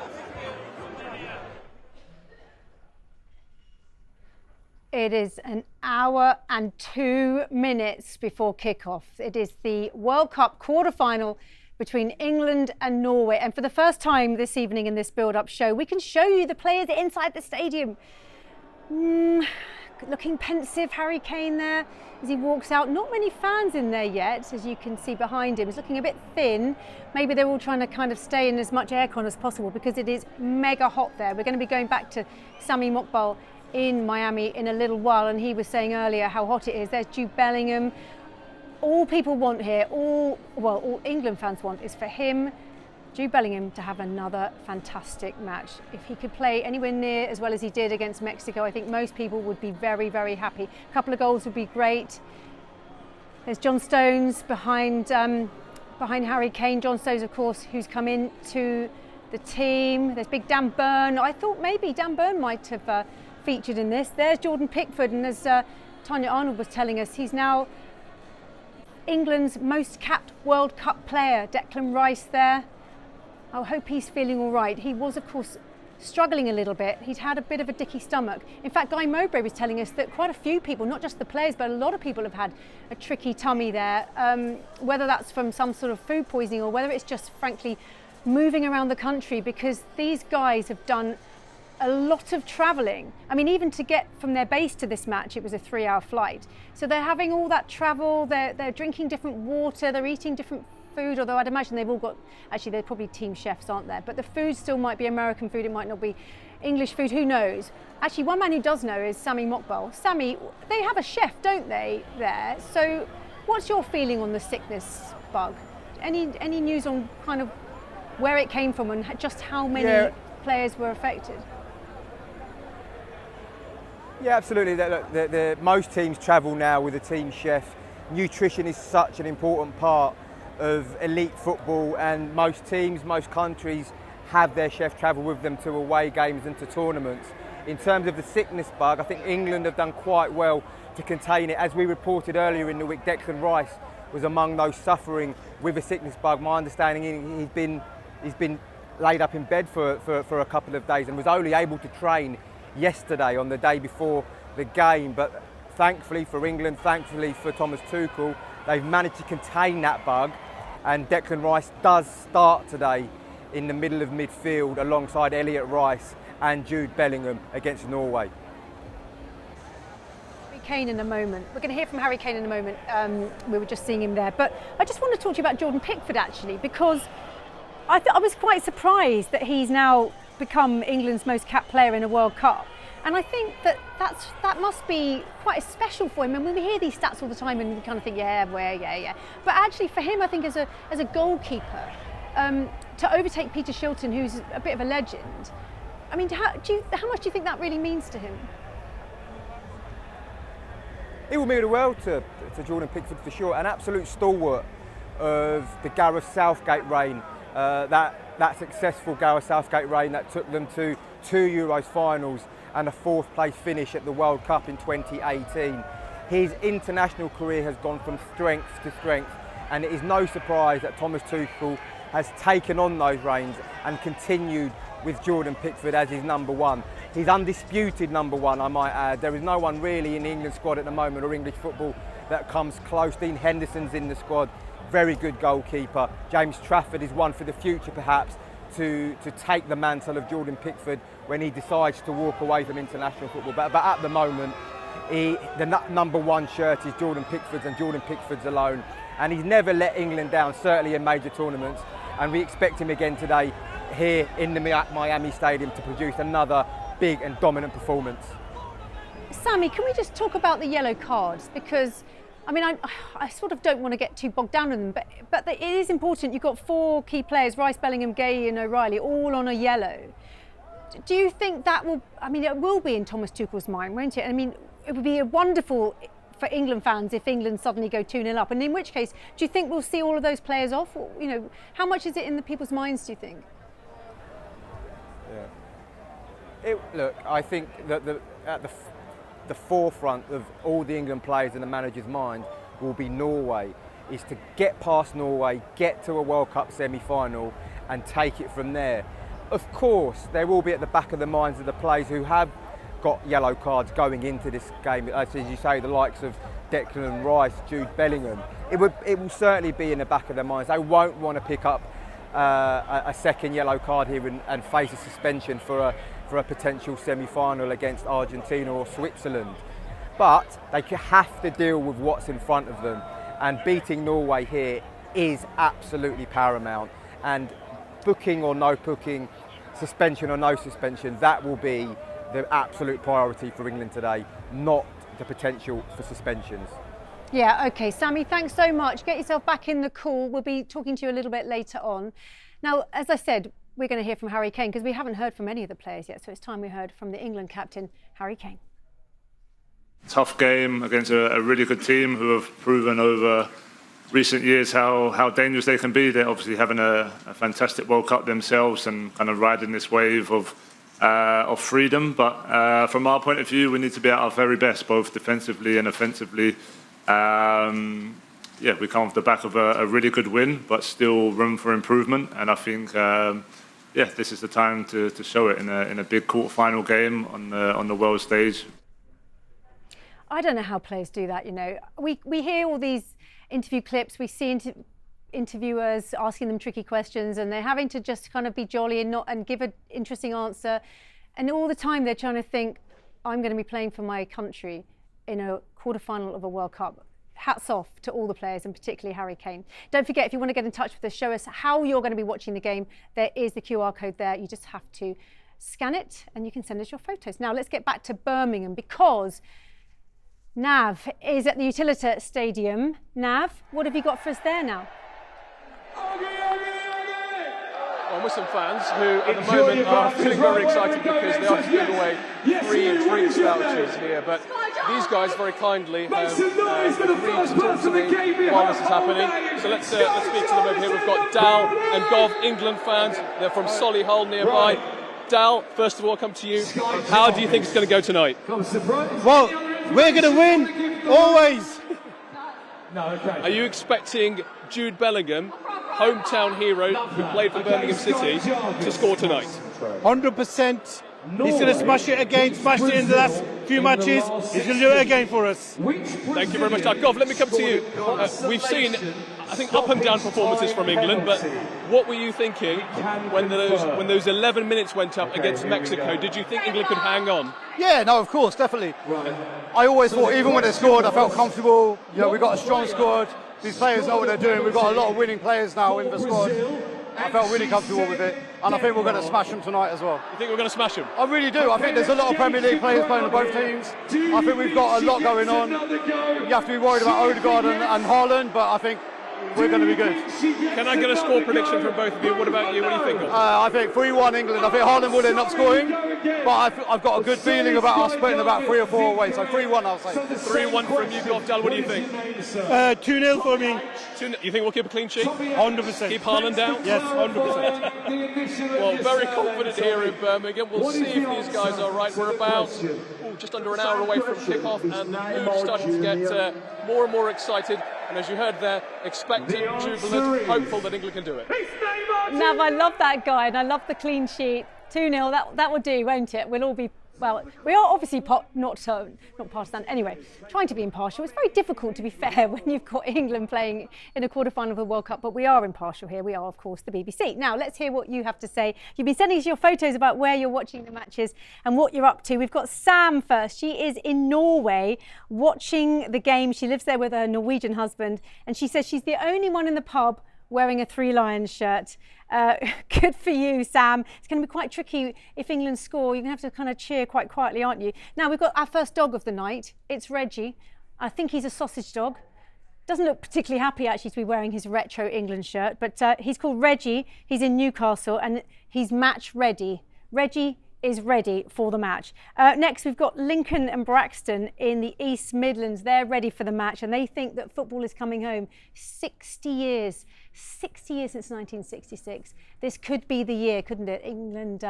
It is an hour and 2 minutes before kickoff. It is the World Cup quarter-final between England and Norway. And for the first time this evening in this build-up show, we can show you the players inside the stadium. Looking pensive, Harry Kane there as he walks out. Not many fans in there yet, as you can see behind him. He's looking a bit thin. Maybe they're all trying to kind of stay in as much aircon as possible because it is mega hot there. We're going to be going back to Sami Mokbel in Miami in a little while, and he was saying earlier how hot it is. There's Jude Bellingham. All people want here, all England fans want, is for him, Jude Bellingham, to have another fantastic match. If he could play anywhere near as well as he did against Mexico, I think most people would be very, very happy. A couple of goals would be great. There's John Stones behind Harry Kane. John Stones, of course, who's come into the team. There's big Dan Burn. I thought maybe Dan Burn might have featured in this. There's Jordan Pickford, and as Tanya Arnold was telling us, he's now England's most capped World Cup player. Declan Rice there. I hope he's feeling all right. He was, of course, struggling a little bit. He'd had a bit of a dicky stomach. In fact, Guy Mowbray was telling us that quite a few people, not just the players, but a lot of people have had a tricky tummy there, whether that's from some sort of food poisoning or whether it's just, frankly, moving around the country, because these guys have done a lot of travelling. I mean, even to get from their base to this match, it was a 3-hour flight. So they're having all that travel, they're drinking different water, they're eating different food, although I'd imagine they've all got, actually they're probably team chefs, aren't there? But the food still might be American food, it might not be English food, who knows? Actually, one man who does know is Sami Mokbel. Sami, they have a chef, don't they, there? So what's your feeling on the sickness bug? Any news on kind of where it came from and just how many players were affected? Yeah, absolutely. Most teams travel now with a team chef. Nutrition is such an important part of elite football, and most teams, most countries have their chef travel with them to away games and to tournaments. In terms of the sickness bug, I think England have done quite well to contain it. As we reported earlier in the week, Declan Rice was among those suffering with a sickness bug. My understanding, he's been laid up in bed for a couple of days and was only able to train yesterday on the day before the game. But thankfully for England, thankfully for Thomas Tuchel, they've managed to contain that bug, and Declan Rice does start today in the middle of midfield alongside Elliot Rice and Jude Bellingham against Norway. Harry Kane in a moment. We're going to hear from Harry Kane in a moment. We were just seeing him there. But I just want to talk to you about Jordan Pickford, actually, because I was quite surprised that he's now become England's most capped player in a World Cup. And I think that must be quite special for him. And when we hear these stats all the time and we kind of think, yeah. But actually for him, I think as a goalkeeper, to overtake Peter Shilton, who's a bit of a legend, I mean, how much do you think that really means to him? It will mean the world to Jordan Pickford for sure. An absolute stalwart of the Gareth Southgate reign. That successful Gareth Southgate reign that took them to 2 Euros finals and a 4th place finish at the World Cup in 2018. His international career has gone from strength to strength, and it is no surprise that Thomas Tuchel has taken on those reins and continued with Jordan Pickford as his number one. He's undisputed number one, I might add. There is no one really in the England squad at the moment, or English football, that comes close. Dean Henderson's in the squad, very good goalkeeper. James Trafford is one for the future perhaps to take the mantle of Jordan Pickford when he decides to walk away from international football. But at the moment, the number one shirt is Jordan Pickford's, and Jordan Pickford's alone. And he's never let England down, certainly in major tournaments. And we expect him again today here in the Miami Stadium to produce another big and dominant performance. Sami, can we just talk about the yellow cards? Because, I mean, I sort of don't want to get too bogged down in them, but it is important. You've got 4 key players, Rice, Bellingham, Gay and O'Reilly, all on a yellow. Do you think that will, I mean, it will be in Thomas Tuchel's mind, won't it? I mean, it would be wonderful for England fans if England suddenly go 2-0 up, and in which case, do you think we'll see all of those players off? Or, you know, how much is it in the people's minds, do you think? Yeah. Look, I think that at the forefront of all the England players in the manager's mind will be Norway, is to get past Norway, get to a World Cup semi-final and take it from there. Of course, there will be at the back of the minds of the players who have got yellow cards going into this game, as you say, the likes of Declan Rice, Jude Bellingham. It will certainly be in the back of their minds. They won't want to pick up a second yellow card here and face a suspension for a potential semi-final against Argentina or Switzerland. But they have to deal with what's in front of them, and beating Norway here is absolutely paramount. And booking or no booking, suspension or no suspension, that will be the absolute priority for England today, not the potential for suspensions. Yeah, OK. Sami, thanks so much. Get yourself back in the call. We'll be talking to you a little bit later on. Now, as I said, we're going to hear from Harry Kane because we haven't heard from any of the players yet. So it's time we heard from the England captain, Harry Kane. Tough game against a really good team who have proven over recent years how dangerous they can be. They're obviously having a fantastic World Cup themselves and kind of riding this wave of freedom. But from our point of view, we need to be at our very best, both defensively and offensively. Yeah, we come off the back of a really good win, but still room for improvement. And I think, yeah, this is the time to show it in a big quarter-final game on the world stage. I don't know how players do that, you know. We hear all these interview clips, we see interviewers asking them tricky questions, and they're having to just kind of be jolly and give an interesting answer. And all the time they're trying to think, I'm going to be playing for my country in a quarter-final of a World Cup. Hats off to all the players, and particularly Harry Kane. Don't forget, if you want to get in touch with us, show us how you're going to be watching the game. There is the QR code there. You just have to scan it and you can send us your photos. Now let's get back to Birmingham, because Nav is at the Utilita Stadium. Nav, what have you got for us there now? Well, with some fans who at the moment are feeling very excited because they are giving away free drinks vouchers here. But these guys very kindly have agreed to talk to me while this is happening. So let's speak to them over here. We've got Dal and Gov, England fans. They're from Solihull nearby. Dal, first of all, come to you. How do you think it's going to go tonight? Well, we're going to win, always. Are you expecting Jude Bellingham, hometown hero who played for Birmingham City, to score tonight? 100%. He's going to smash it again, smashed it in the last few matches. He's going to do it again for us. Thank you very much, Dal. Gov, let me come to you. We've seen, I think, up and down performances from England, but what were you thinking when those 11 minutes went up against Mexico? Did you think England could hang on? Yeah, no, of course, definitely. I always thought, even when they scored, I felt comfortable. You know, we've got a strong squad. These players know what they're doing. We've got a lot of winning players now in the squad. I felt really comfortable with it, and I think we're going to smash them tonight as well. You think we're going to smash them? I really do. I think there's a lot of Premier League players playing on both teams. I think we've got a lot going on. You have to be worried about Odegaard and Haaland, but I think we're going to be good. Can I get a score prediction from both of you? What about you? What do you think of? I think 3-1 England. I think Haaland will end up scoring, but I've got a good feeling about us putting about 3 or 4 away. So 3-1, I'll say. 3-1 from you, Gov. Dal, what do you think? 2-0 for me. You think we'll keep a clean sheet? 100%. Keep Haaland down? Yes, 100%. Well, very confident here in Birmingham. We'll see if these guys are right. We're about just under an hour away from kick-off, and the mood's starting to get more and more excited. And as you heard there, expectant, jubilant, hopeful that England can do it. Nav, I love that guy, and I love the clean sheet. 2-0, that will do, won't it? We'll all be, well, we are obviously not partisan. Anyway, trying to be impartial. It's very difficult, to be fair, when you've got England playing in a quarter-final of the World Cup, but we are impartial here. We are, of course, the BBC. Now, let's hear what you have to say. You've been sending us your photos about where you're watching the matches and what you're up to. We've got Sam first. She is in Norway watching the game. She lives there with her Norwegian husband, and she says she's the only one in the pub wearing a Three Lions shirt. Good for you, Sam. It's going to be quite tricky if England score. You're going to have to kind of cheer quite quietly, aren't you? Now, we've got our first dog of the night. It's Reggie. I think he's a sausage dog. Doesn't look particularly happy, actually, to be wearing his retro England shirt. But he's called Reggie. He's in Newcastle, and he's match ready. Reggie is ready for the match. Next, we've got Lincoln and Braxton in the East Midlands. They're ready for the match, and they think that football is coming home. 60 years since 1966. This could be the year, couldn't it? England,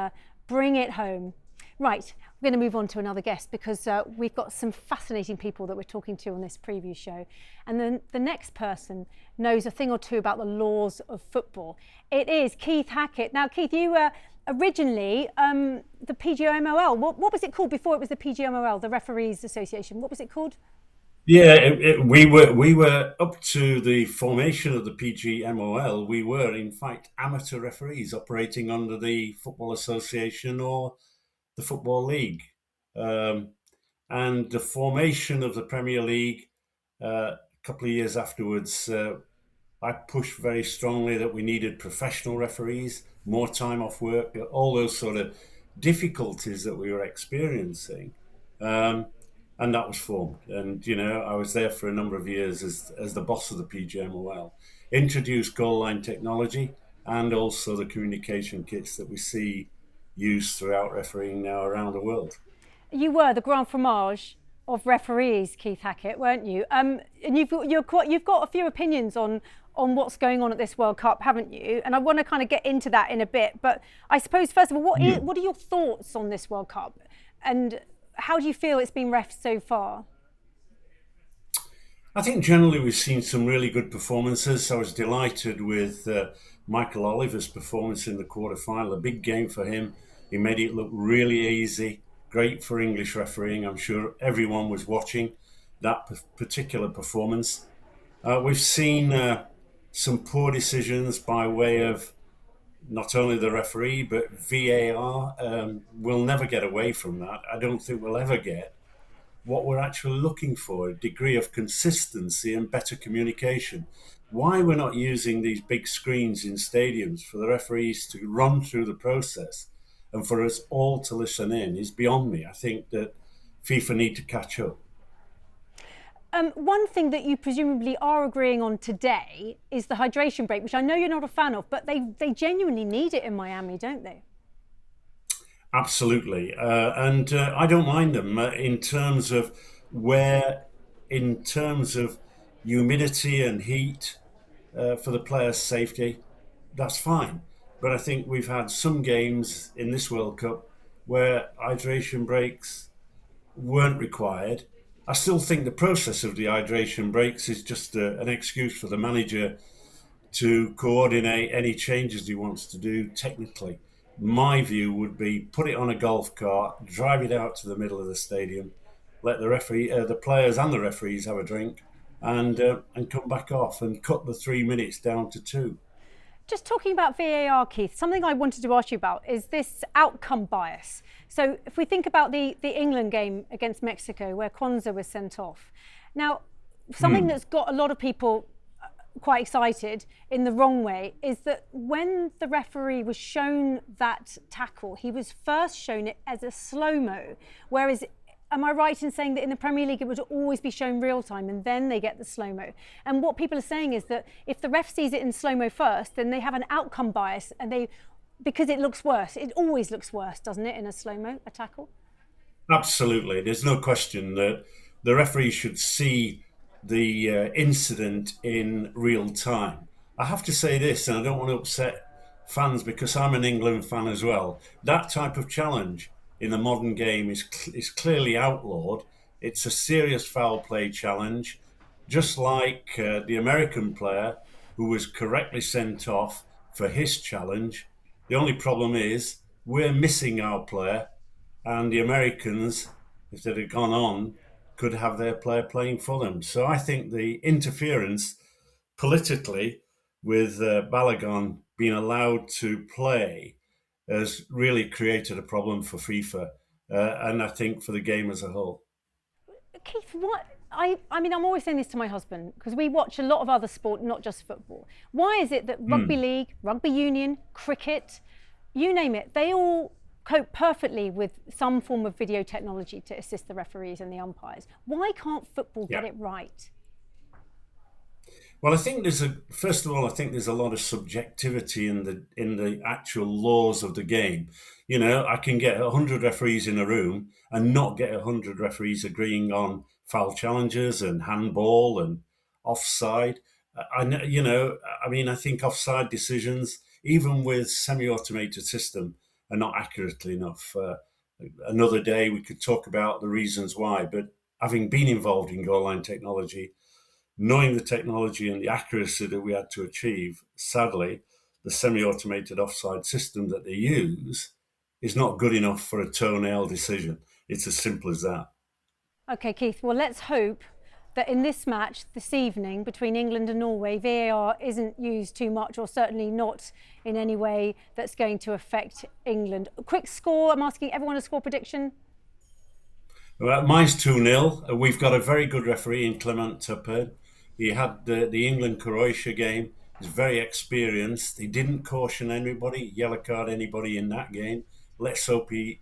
bring it home. Right, we're going to move on to another guest, because we've got some fascinating people that we're talking to on this preview show. And then the next person knows a thing or two about the laws of football. It is Keith Hackett. Now, Keith, you originally, the PGMOL, what was it called before it was the PGMOL, the Referees Association? What was it called? Yeah, we were up to the formation of the PGMOL. We were, in fact, amateur referees operating under the Football Association or the Football League. And the formation of the Premier League, a couple of years afterwards, I pushed very strongly that we needed professional referees, more time off work, all those sort of difficulties that we were experiencing. And that was formed. And, you know, I was there for a number of years as the boss of the PGMOL. Introduced goal line technology and also the communication kits that we see used throughout refereeing now around the world. You were the grand fromage of referees, Keith Hackett, weren't you? And you've got a few opinions on what's going on at this World Cup, haven't you? And I want to kind of get into that in a bit. But I suppose, first of all, what are your thoughts on this World Cup? And how do you feel it's been refed so far? I think generally we've seen some really good performances. I was delighted with Michael Oliver's performance in the quarter-final. A big game for him. He made it look really easy. Great for English refereeing. I'm sure everyone was watching that particular performance. We've seen some poor decisions by way of not only the referee, but VAR. We'll never get away from that. I don't think we'll ever get what we're actually looking for, a degree of consistency and better communication. Why we're not using these big screens in stadiums for the referees to run through the process and for us all to listen in is beyond me. I think that FIFA need to catch up. One thing that you presumably are agreeing on today is the hydration break, which I know you're not a fan of, but they genuinely need it in Miami, don't they? Absolutely. And I don't mind them in terms of in terms of humidity and heat for the players' safety, that's fine. But I think we've had some games in this World Cup where hydration breaks weren't required. I still think the process of the hydration breaks is just an excuse for the manager to coordinate any changes he wants to do technically. My view would be put it on a golf cart, drive it out to the middle of the stadium, let the referee, the players and the referees have a drink, and come back off and cut the 3 minutes down to 2. Just talking about VAR, Keith, something I wanted to ask you about is this outcome bias. So if we think about the England game against Mexico, where Kwanzaa was sent off. Now, something that's got a lot of people quite excited in the wrong way is that when the referee was shown that tackle, he was first shown it as a slow-mo, whereas am I right in saying that in the Premier League it would always be shown real time and then they get the slow-mo? And what people are saying is that if the ref sees it in slow-mo first, then they have an outcome bias and because it looks worse. It always looks worse, doesn't it, in a slow-mo, a tackle? Absolutely. There's no question that the referee should see the incident in real time. I have to say this, and I don't want to upset fans because I'm an England fan as well. That type of challenge in the modern game is clearly outlawed. It's a serious foul play challenge, just like the American player who was correctly sent off for his challenge. The only problem is we're missing our player, and the Americans, if they'd have gone on, could have their player playing for them. So I think the interference politically with Balogun being allowed to play has really created a problem for FIFA and I think for the game as a whole. Keith, I mean, I'm always saying this to my husband because we watch a lot of other sport, not just football. Why is it that rugby league, rugby union, cricket, you name it, they all cope perfectly with some form of video technology to assist the referees and the umpires? Why can't football get it right? Well, I think first of all, I think there's a lot of subjectivity in the actual laws of the game. You know, I can get 100 referees in a room and not get 100 referees agreeing on foul challenges and handball and offside. I think offside decisions, even with semi-automated system, are not accurately enough. Another day we could talk about the reasons why, but having been involved in goal line technology, knowing the technology and the accuracy that we had to achieve, sadly, the semi-automated offside system that they use is not good enough for a toenail decision. It's as simple as that. Okay, Keith, well, let's hope that in this match this evening between England and Norway, VAR isn't used too much, or certainly not in any way that's going to affect England. A quick score, I'm asking everyone a score prediction. Well, mine's 2-0. We've got a very good referee in Clement Turpin. He had the England-Croatia game. He's very experienced. He didn't caution anybody, yellow card anybody in that game. Let's hope he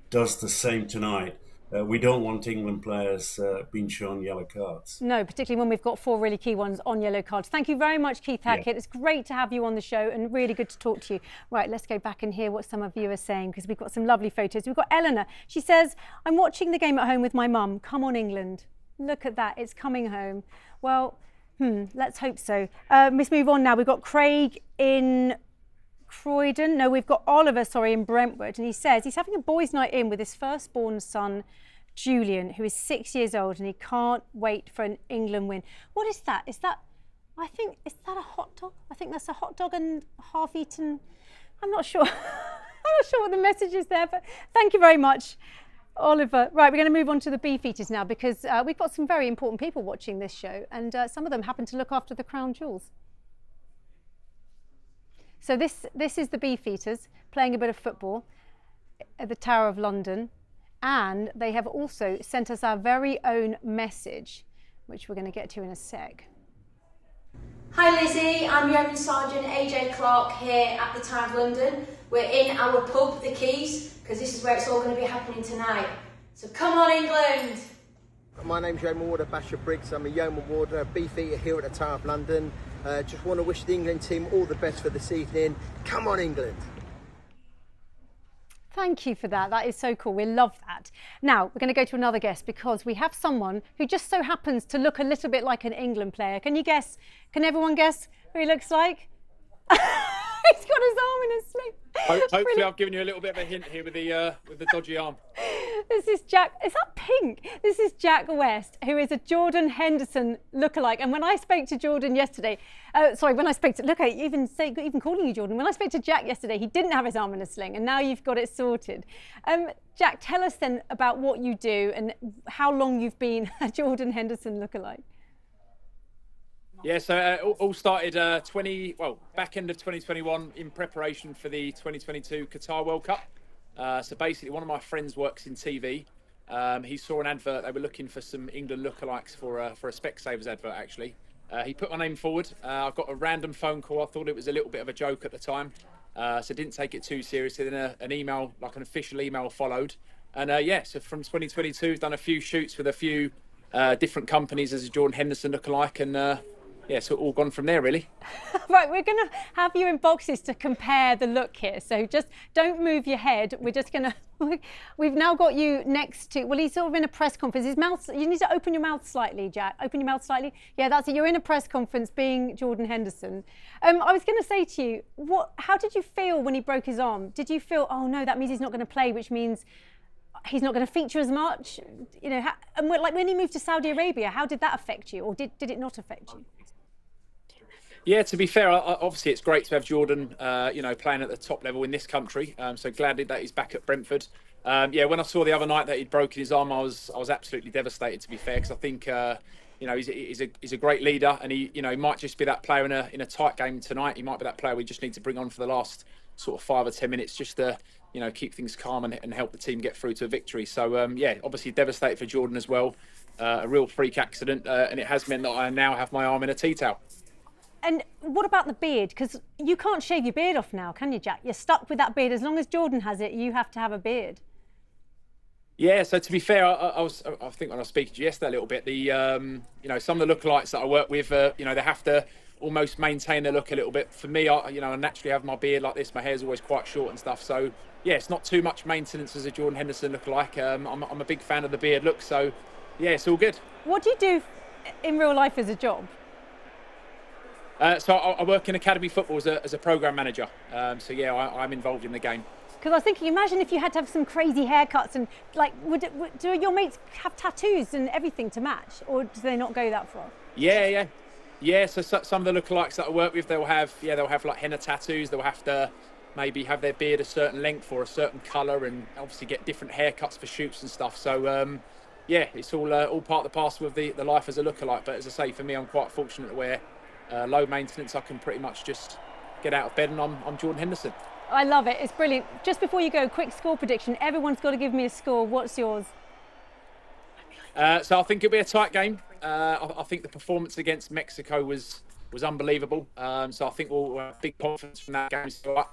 does the same tonight. We don't want England players being shown yellow cards. No, particularly when we've got 4 really key ones on yellow cards. Thank you very much, Keith Hackett. Yeah. It's great to have you on the show and really good to talk to you. Right, let's go back and hear what some of you are saying because we've got some lovely photos. We've got Eleanor. She says, I'm watching the game at home with my mum. Come on, England. Look at that. It's coming home. Well, let's hope so. Let's move on now. We've got Craig in Croydon. No, we've got Oliver, in Brentwood. And he says he's having a boys' night in with his firstborn son, Julian, who is 6 years old, and he can't wait for an England win. What is that? Is that a hot dog? I think that's a hot dog and half-eaten. I'm not sure. I'm not sure what the message is there, but thank you very much, Oliver. Right, we're going to move on to the beefeaters now because we've got some very important people watching this show, and some of them happen to look after the crown jewels. So this is the Beefeaters playing a bit of football at the Tower of London, and they have also sent us our very own message, which we're going to get to in a sec. Hi Lizzie, I'm Yeoman Sergeant AJ Clark here at the Tower of London. We're in our pub, The Keys, because this is where it's all going to be happening tonight. So come on England! My name's Yeoman Warder Basher Briggs. I'm a Yeoman Warder, a Beefeater here at the Tower of London. Just want to wish the England team all the best for this evening. Come on England! Thank you for that. That is so cool. We love that. Now, we're going to go to another guest because we have someone who just so happens to look a little bit like an England player. Can you guess? Can everyone guess who he looks like? He's got his arm in a sling. Hopefully I've given you a little bit of a hint here with the dodgy arm. This is Jack. Is that pink? This is Jack West, who is a Jordan Henderson lookalike. And when I spoke to Jordan yesterday, look, I even calling you Jordan. When I spoke to Jack yesterday, he didn't have his arm in a sling, and now you've got it sorted. Jack, tell us then about what you do and how long you've been a Jordan Henderson lookalike. Yeah, so all started back end of 2021 in preparation for the 2022 Qatar World Cup. So basically, one of my friends works in TV. He saw an advert. They were looking for some England lookalikes for a Specsavers advert, actually. He put my name forward. I got a random phone call. I thought it was a little bit of a joke at the time, so didn't take it too seriously. Then an email, like an official email, followed. And so from 2022, done a few shoots with a few different companies as a Jordan Henderson lookalike, and so all gone from there, really. Right, we're going to have you in boxes to compare the look here. So just don't move your head. We're just going to... We've now got you next to... Well, he's sort of in a press conference. His mouth... You need to open your mouth slightly, Jack. Open your mouth slightly. Yeah, that's it. You're in a press conference being Jordan Henderson. I was going to say to you, how did you feel when he broke his arm? Did you feel, oh, no, that means he's not going to play, which means he's not going to feature as much? You know, and like when he moved to Saudi Arabia, how did that affect you? Or did it not affect you? Yeah, to be fair, obviously it's great to have Jordan, playing at the top level in this country. So glad that he's back at Brentford. When I saw the other night that he'd broken his arm, I was absolutely devastated, to be fair, because I think he's a great leader, and he might just be that player in a tight game tonight. He might be that player we just need to bring on for the last sort of 5 or 10 minutes just to keep things calm and help the team get through to a victory. So obviously devastated for Jordan as well. A real freak accident, and it has meant that I now have my arm in a tea towel. And what about the beard? Because you can't shave your beard off now, can you, Jack? You're stuck with that beard. As long as Jordan has it, you have to have a beard. Yeah, so to be fair, I think when I was speaking to you yesterday a little bit, some of the lookalikes that I work with, they have to almost maintain their look a little bit. For me, I naturally have my beard like this. My hair's always quite short and stuff. So, yeah, it's not too much maintenance as a Jordan Henderson lookalike. I'm a big fan of the beard look. So, yeah, it's all good. What do you do in real life as a job? So I work in academy football as a programme manager. I'm involved in the game. Because I was thinking, imagine if you had to have some crazy haircuts and do your mates have tattoos and everything to match, or do they not go that far? Yeah. So some of the lookalikes that I work with, they'll have like henna tattoos. They'll have to maybe have their beard a certain length or a certain colour, and obviously get different haircuts for shoots and stuff. So it's all part of the parcel of the life as a lookalike. But as I say, for me, I'm quite fortunate where low maintenance, I can pretty much just get out of bed and I'm Jordan Henderson. I love it. It's brilliant. Just before you go, quick score prediction. Everyone's got to give me a score. What's yours? So I think it'll be a tight game. I think the performance against Mexico was unbelievable. So I think we'll have big confidence from that game. So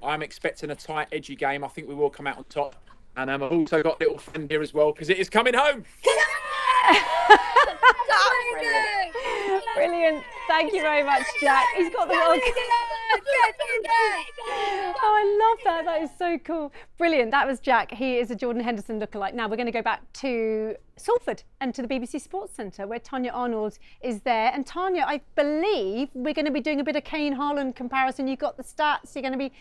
I'm expecting a tight, edgy game. I think we will come out on top. And I've also got a little friend here as well, because it is coming home. Brilliant. Thank you very much, Jack. He's got the World Cup. Oh, I love that. That is so cool. Brilliant. That was Jack. He is a Jordan Henderson lookalike. Now we're going to go back to Salford and to the BBC Sports Centre, where Tanya Arnold is there. And Tanya, I believe we're going to be doing a bit of Kane Haaland comparison. You've got the stats. You're going to be,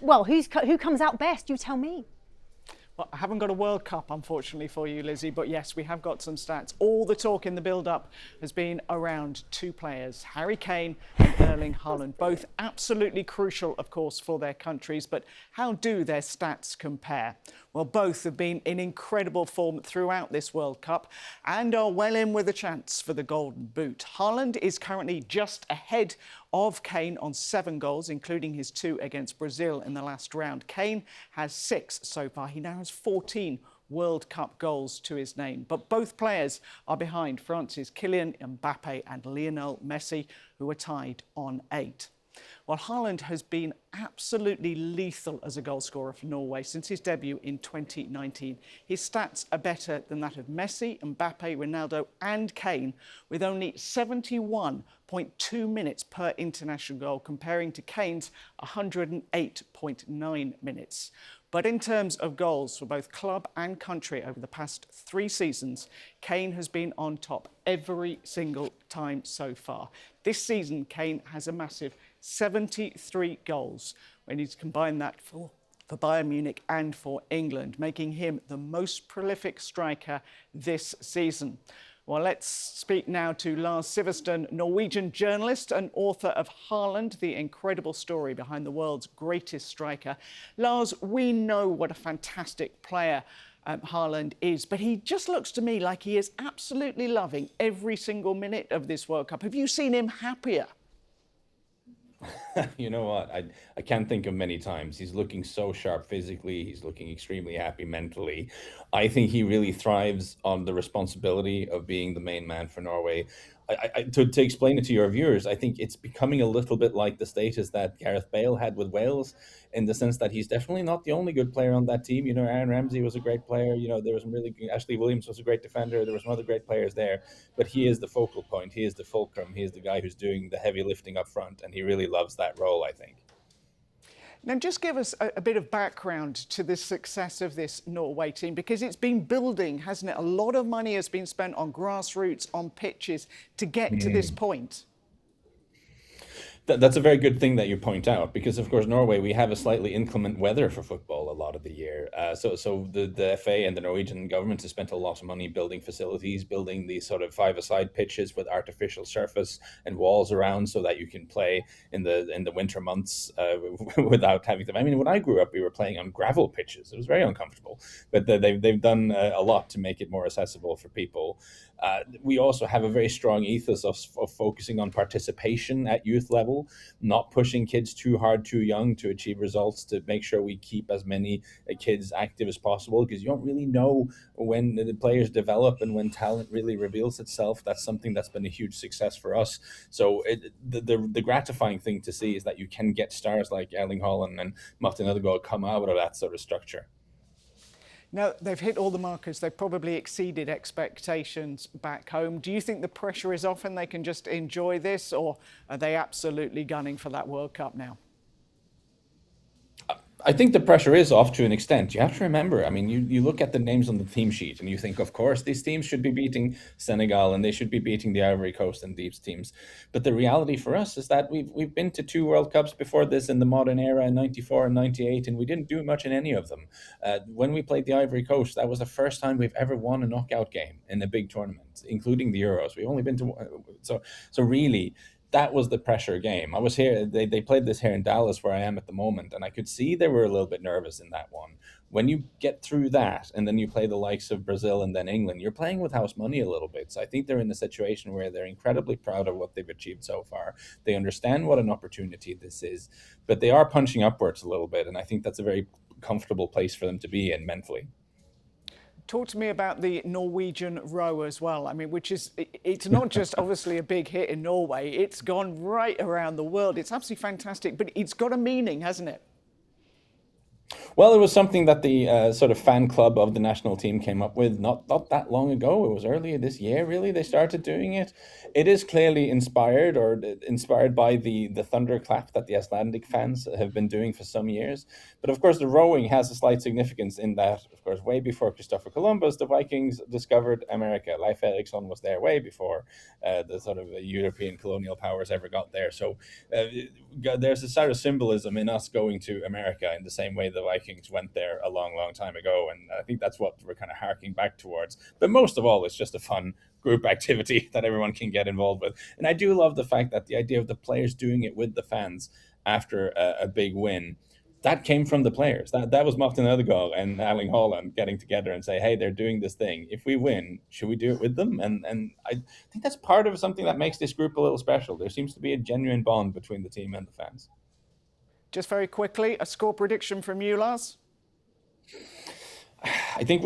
well, who comes out best? You tell me. Well, I haven't got a World Cup, unfortunately, for you, Lizzie, but yes, we have got some stats. All the talk in the build-up has been around two players, Harry Kane and Erling Haaland. Both absolutely crucial, of course, for their countries, but how do their stats compare? Well, both have been in incredible form throughout this World Cup and are well in with a chance for the Golden Boot. Haaland is currently just ahead of Kane on 7 goals, including his 2 against Brazil in the last round. Kane has 6 so far. He now has 14 World Cup goals to his name. But both players are behind France's Kylian Mbappe and Lionel Messi, who are tied on 8. Well, Haaland has been absolutely lethal as a goalscorer for Norway since his debut in 2019. His stats are better than that of Messi, Mbappe, Ronaldo and Kane, with only 71.2 minutes per international goal, comparing to Kane's 108.9 minutes. But in terms of goals for both club and country over the past 3 seasons, Kane has been on top every single time so far. This season, Kane has a massive 73 goals when he's combined that for Bayern Munich and for England, making him the most prolific striker this season. Well, let's speak now to Lars Sivertsen, Norwegian journalist and author of Haaland, the incredible story behind the world's greatest striker. Lars, we know what a fantastic player Haaland is, but he just looks to me like he is absolutely loving every single minute of this World Cup. Have you seen him happier? You know what? I can't think of many times. He's looking so sharp physically. He's looking extremely happy mentally. I think he really thrives on the responsibility of being the main man for Norway. To explain it to your viewers, I think it's becoming a little bit like the status that Gareth Bale had with Wales, in the sense that he's definitely not the only good player on that team. You know, Aaron Ramsey was a great player. You know, there was some really good, Ashley Williams was a great defender. There were some other great players there, but he is the focal point. He is the fulcrum. He is the guy who's doing the heavy lifting up front, and he really loves that role, I think. Now, just give us a bit of background to the success of this Norway team, because it's been building, hasn't it? A lot of money has been spent on grassroots, on pitches to get to this point. That's a very good thing that you point out, because of course Norway, we have a slightly inclement weather for football a lot of the year. So the FA and the Norwegian government has spent a lot of money building facilities, building these sort of 5-a-side pitches with artificial surface and walls around, so that you can play in the winter months without having to. I mean, when I grew up, we were playing on gravel pitches. It was very uncomfortable, but they've done a lot to make it more accessible for people. We also have a very strong ethos of focusing on participation at youth level, not pushing kids too hard too young to achieve results, to make sure we keep as many kids active as possible, because you don't really know when the players develop and when talent really reveals itself. That's something that's been a huge success for us. So the gratifying thing to see is that you can get stars like Erling Haaland and Martin Ødegaard come out of that sort of structure. Now, they've hit all the markers. They've probably exceeded expectations back home. Do you think the pressure is off and they can just enjoy this, or are they absolutely gunning for that World Cup now? I think the pressure is off to an extent. You have to remember, I mean, you look at the names on the team sheet and you think, of course, these teams should be beating Senegal and they should be beating the Ivory Coast and these teams. But the reality for us is that we've been to 2 World Cups before this in the modern era, in 94 and 98, and we didn't do much in any of them. When we played the Ivory Coast, that was the first time we've ever won a knockout game in a big tournament, including the Euros. We've only been to so really, that was the pressure game. I was here, they played this here in Dallas where I am at the moment, and I could see they were a little bit nervous in that one. When you get through that and then you play the likes of Brazil and then England, you're playing with house money a little bit. So I think they're in a situation where they're incredibly proud of what they've achieved so far. They understand what an opportunity this is, but they are punching upwards a little bit, and I think that's a very comfortable place for them to be in mentally. Talk to me about the Norwegian row as well. I mean, it's not just obviously a big hit in Norway, it's gone right around the world. It's absolutely fantastic, but it's got a meaning, hasn't it? Well, it was something that the sort of fan club of the national team came up with not that long ago. It was earlier this year, really, they started doing it. It is clearly inspired by the thunderclap that the Icelandic fans have been doing for some years. But of course, the rowing has a slight significance in that, of course, way before Christopher Columbus, the Vikings discovered America. Leif Erikson was there way before the sort of European colonial powers ever got there. So there's a sort of symbolism in us going to America in the same way the Vikings Vikings went there a long, long time ago, and I think that's what we're kind of harking back towards. But most of all, it's just a fun group activity that everyone can get involved with. And I do love the fact that the idea of the players doing it with the fans after a big win, that came from the players. That was Martin Ødegaard and Erling Haaland getting together and say, hey, they're doing this thing. If we win, should we do it with them? And I think that's part of something that makes this group a little special. There seems to be a genuine bond between the team and the fans. Just very quickly, a score prediction from you, Lars? I think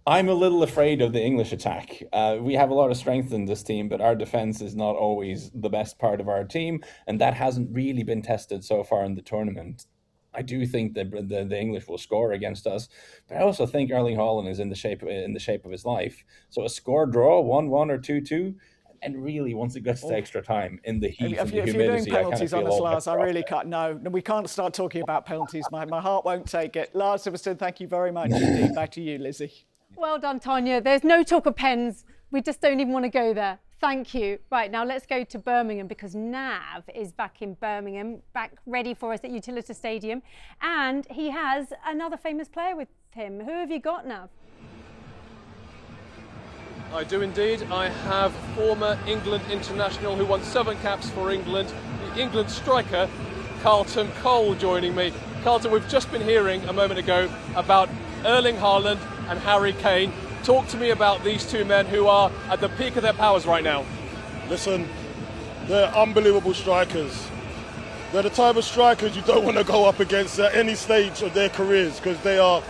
I'm a little afraid of the English attack. We have a lot of strength in this team, but our defense is not always the best part of our team, and that hasn't really been tested so far in the tournament. I do think that the English will score against us, but I also think Erling Haaland is in the shape of his life. So a score draw, 1-1 or 2-2, and really once it gets to extra time in the heat and the humidity, if you're doing penalties on us, Lars, I really off. can't. No, we can't start talking about penalties. My heart won't take it. Lars Silverstone, thank you very much indeed. Back to you, Lizzie. Well done, Tanya. There's no talk of pens. We just don't even want to go there. Thank you. Right, now let's go to Birmingham because Nav is back in Birmingham, back ready for us at Utilita Stadium. And he has another famous player with him. Who have you got, Nav? I do indeed. I have former England international who won 7 caps for England, the England striker, Carlton Cole, joining me. Carlton, we've just been hearing a moment ago about Erling Haaland and Harry Kane. Talk to me about these two men who are at the peak of their powers right now. Listen, they're unbelievable strikers. They're the type of strikers you don't want to go up against at any stage of their careers because they are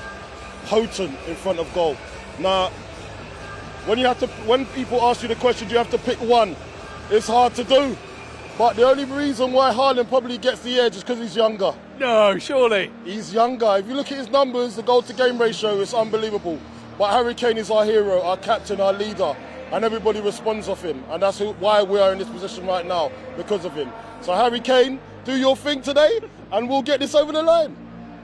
potent in front of goal. Now, when people ask you the question, do you have to pick one? It's hard to do. But the only reason why Haaland probably gets the edge is because he's younger. No, surely. He's younger. If you look at his numbers, the goal-to-game ratio is unbelievable. But Harry Kane is our hero, our captain, our leader, and everybody responds off him. And that's why we are in this position right now, because of him. So Harry Kane, do your thing today, and we'll get this over the line.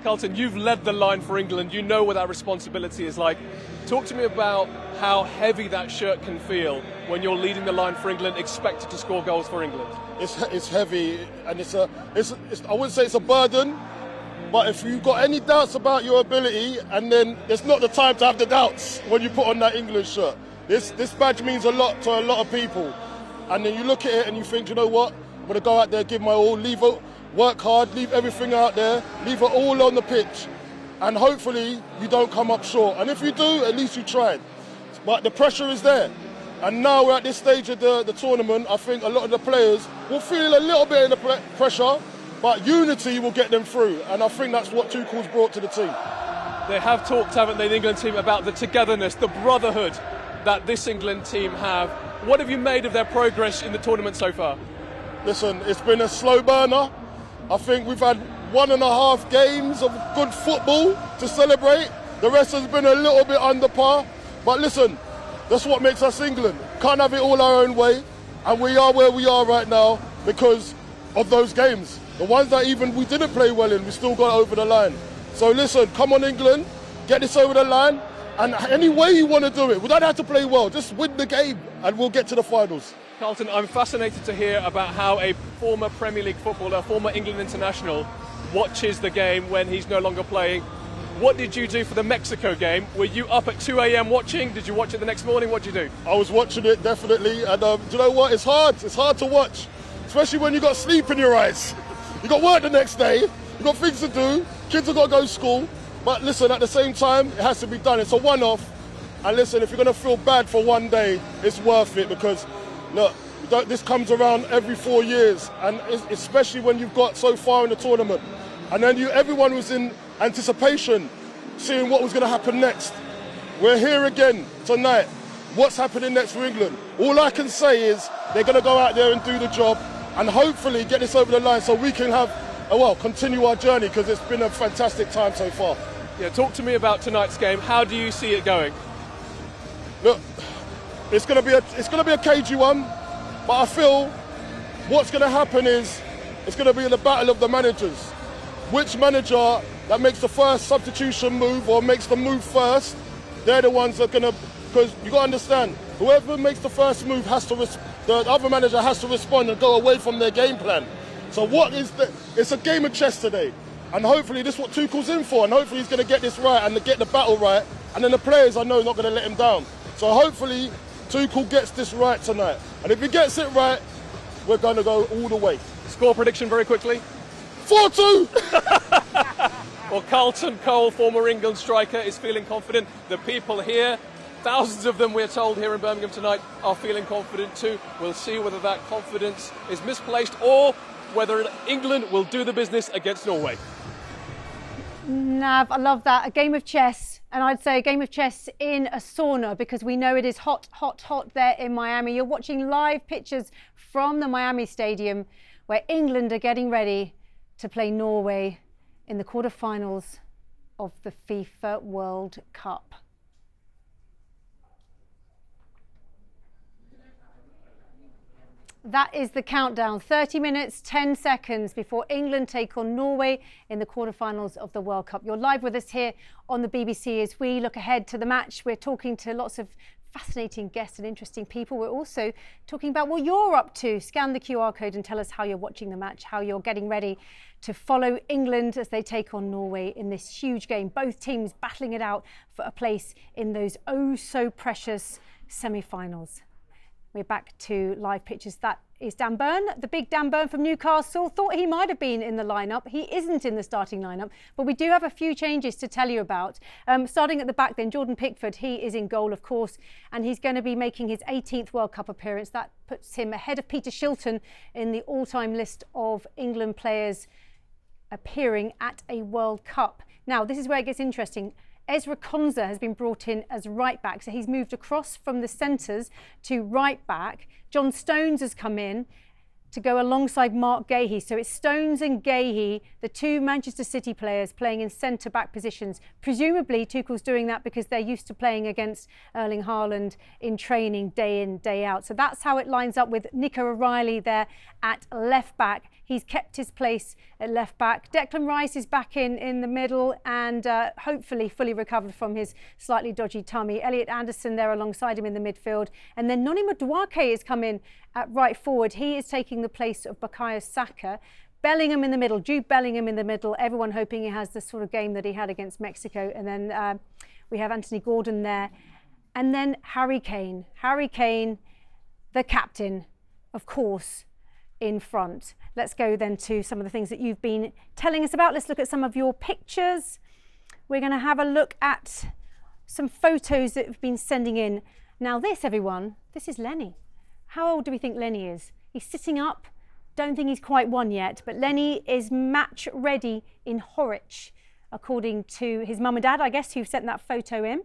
Carlton, you've led the line for England. You know what that responsibility is like. Talk to me about how heavy that shirt can feel when you're leading the line for England, expected to score goals for England. It's heavy, and it's I wouldn't say it's a burden, but if you've got any doubts about your ability, and then it's not the time to have the doubts when you put on that England shirt. This badge means a lot to a lot of people, and then you look at it and you think, you know what, I'm going to go out there, give my all, work hard, leave everything out there, leave it all on the pitch, and hopefully you don't come up short. And if you do, at least you tried. But the pressure is there. And now we're at this stage of the tournament, I think a lot of the players will feel a little bit of the pressure, but unity will get them through. And I think that's what Tuchel's brought to the team. They have talked, haven't they, the England team, about the togetherness, the brotherhood that this England team have. What have you made of their progress in the tournament so far? Listen, it's been a slow burner. I think we've had 1.5 games of good football to celebrate. The rest has been a little bit under par. But listen, that's what makes us England. Can't have it all our own way. And we are where we are right now because of those games. The ones that even we didn't play well in, we still got over the line. So listen, come on England, get this over the line. And any way you want to do it, we don't have to play well. Just win the game and we'll get to the finals. Carlton, I'm fascinated to hear about how a former Premier League footballer, former England international, watches the game when he's no longer playing. What did you do for the Mexico game? Were you up at 2 a.m. watching? Did you watch it the next morning? What did you do? I was watching it, definitely. And do you know what? It's hard. It's hard to watch, especially when you got sleep in your eyes. You got work the next day. You got things to do. Kids have got to go to school. But listen, at the same time, it has to be done. It's a one-off. And listen, if you're going to feel bad for one day, it's worth it because, look, this comes around every 4 years. And especially when you've got so far in the tournament. And then everyone was in anticipation, seeing what was going to happen next. We're here again tonight. What's happening next for England? All I can say is they're going to go out there and do the job and hopefully get this over the line so we can have, continue our journey because it's been a fantastic time so far. Yeah, talk to me about tonight's game. How do you see it going? Look, it's going to be a cagey one, but I feel what's going to happen is it's going to be the battle of the managers. Which manager that makes the first substitution move or makes the move first, they're the ones that are going to, because you got to understand, whoever makes the first move the other manager has to respond and go away from their game plan. So it's a game of chess today. And hopefully this is what Tuchel's in for, and hopefully he's going to get this right and get the battle right, and then the players I know are not going to let him down. So hopefully Tuchel gets this right tonight, and if he gets it right, we're going to go all the way. Score prediction very quickly. 4-2! Well, Carlton Cole, former England striker, is feeling confident. The people here, thousands of them we're told here in Birmingham tonight, are feeling confident too. We'll see whether that confidence is misplaced or whether England will do the business against Norway. Nav, I love that. A game of chess, and I'd say a game of chess in a sauna, because we know it is hot, hot, hot there in Miami. You're watching live pictures from the Miami Stadium where England are getting ready to play Norway in the quarterfinals of the FIFA World Cup. That is the countdown. 30 minutes, 10 seconds before England take on Norway in the quarterfinals of the World Cup. You're live with us here on the BBC as we look ahead to the match. We're talking to lots of fascinating guests and interesting people. We're also talking about what you're up to. Scan the QR code and tell us how you're watching the match, how you're getting ready to follow England as they take on Norway in this huge game. Both teams battling it out for a place in those oh so precious semi-finals. We're back to live pictures. That is Dan Burn, the big Dan Burn from Newcastle. Thought he might have been in the lineup. He isn't in the starting lineup, but we do have a few changes to tell you about. Starting at the back then, Jordan Pickford, he is in goal, of course, and he's going to be making his 18th World Cup appearance. That puts him ahead of Peter Shilton in the all-time list of England players appearing at a World Cup. Now, this is where it gets interesting. Ezra Konsa has been brought in as right back, so he's moved across from the centres to right back. John Stones has come in to go alongside Mark Gahey. So it's Stones and Gahey, the two Manchester City players, playing in centre-back positions. Presumably Tuchel's doing that because they're used to playing against Erling Haaland in training day in, day out. So that's how it lines up with Nico O'Reilly there at left-back. He's kept his place at left-back. Declan Rice is back in the middle and hopefully fully recovered from his slightly dodgy tummy. Elliot Anderson there alongside him in the midfield. And then Noni Madueke has come in at right forward. He is taking the place of Bukayo Saka. Bellingham in the middle, Jude Bellingham in the middle. Everyone hoping he has the sort of game that he had against Mexico. And then we have Anthony Gordon there. And then Harry Kane. Harry Kane, the captain, of course, in front. Let's go then to some of the things that you've been telling us about. Let's look at some of your pictures. We're going to have a look at some photos that have been sending in. Now this, everyone, this is Lenny. How old do we think Lenny is? He's sitting up. Don't think he's quite one yet, but Lenny is match ready in Horwich, according to his mum and dad, I guess, who sent that photo in.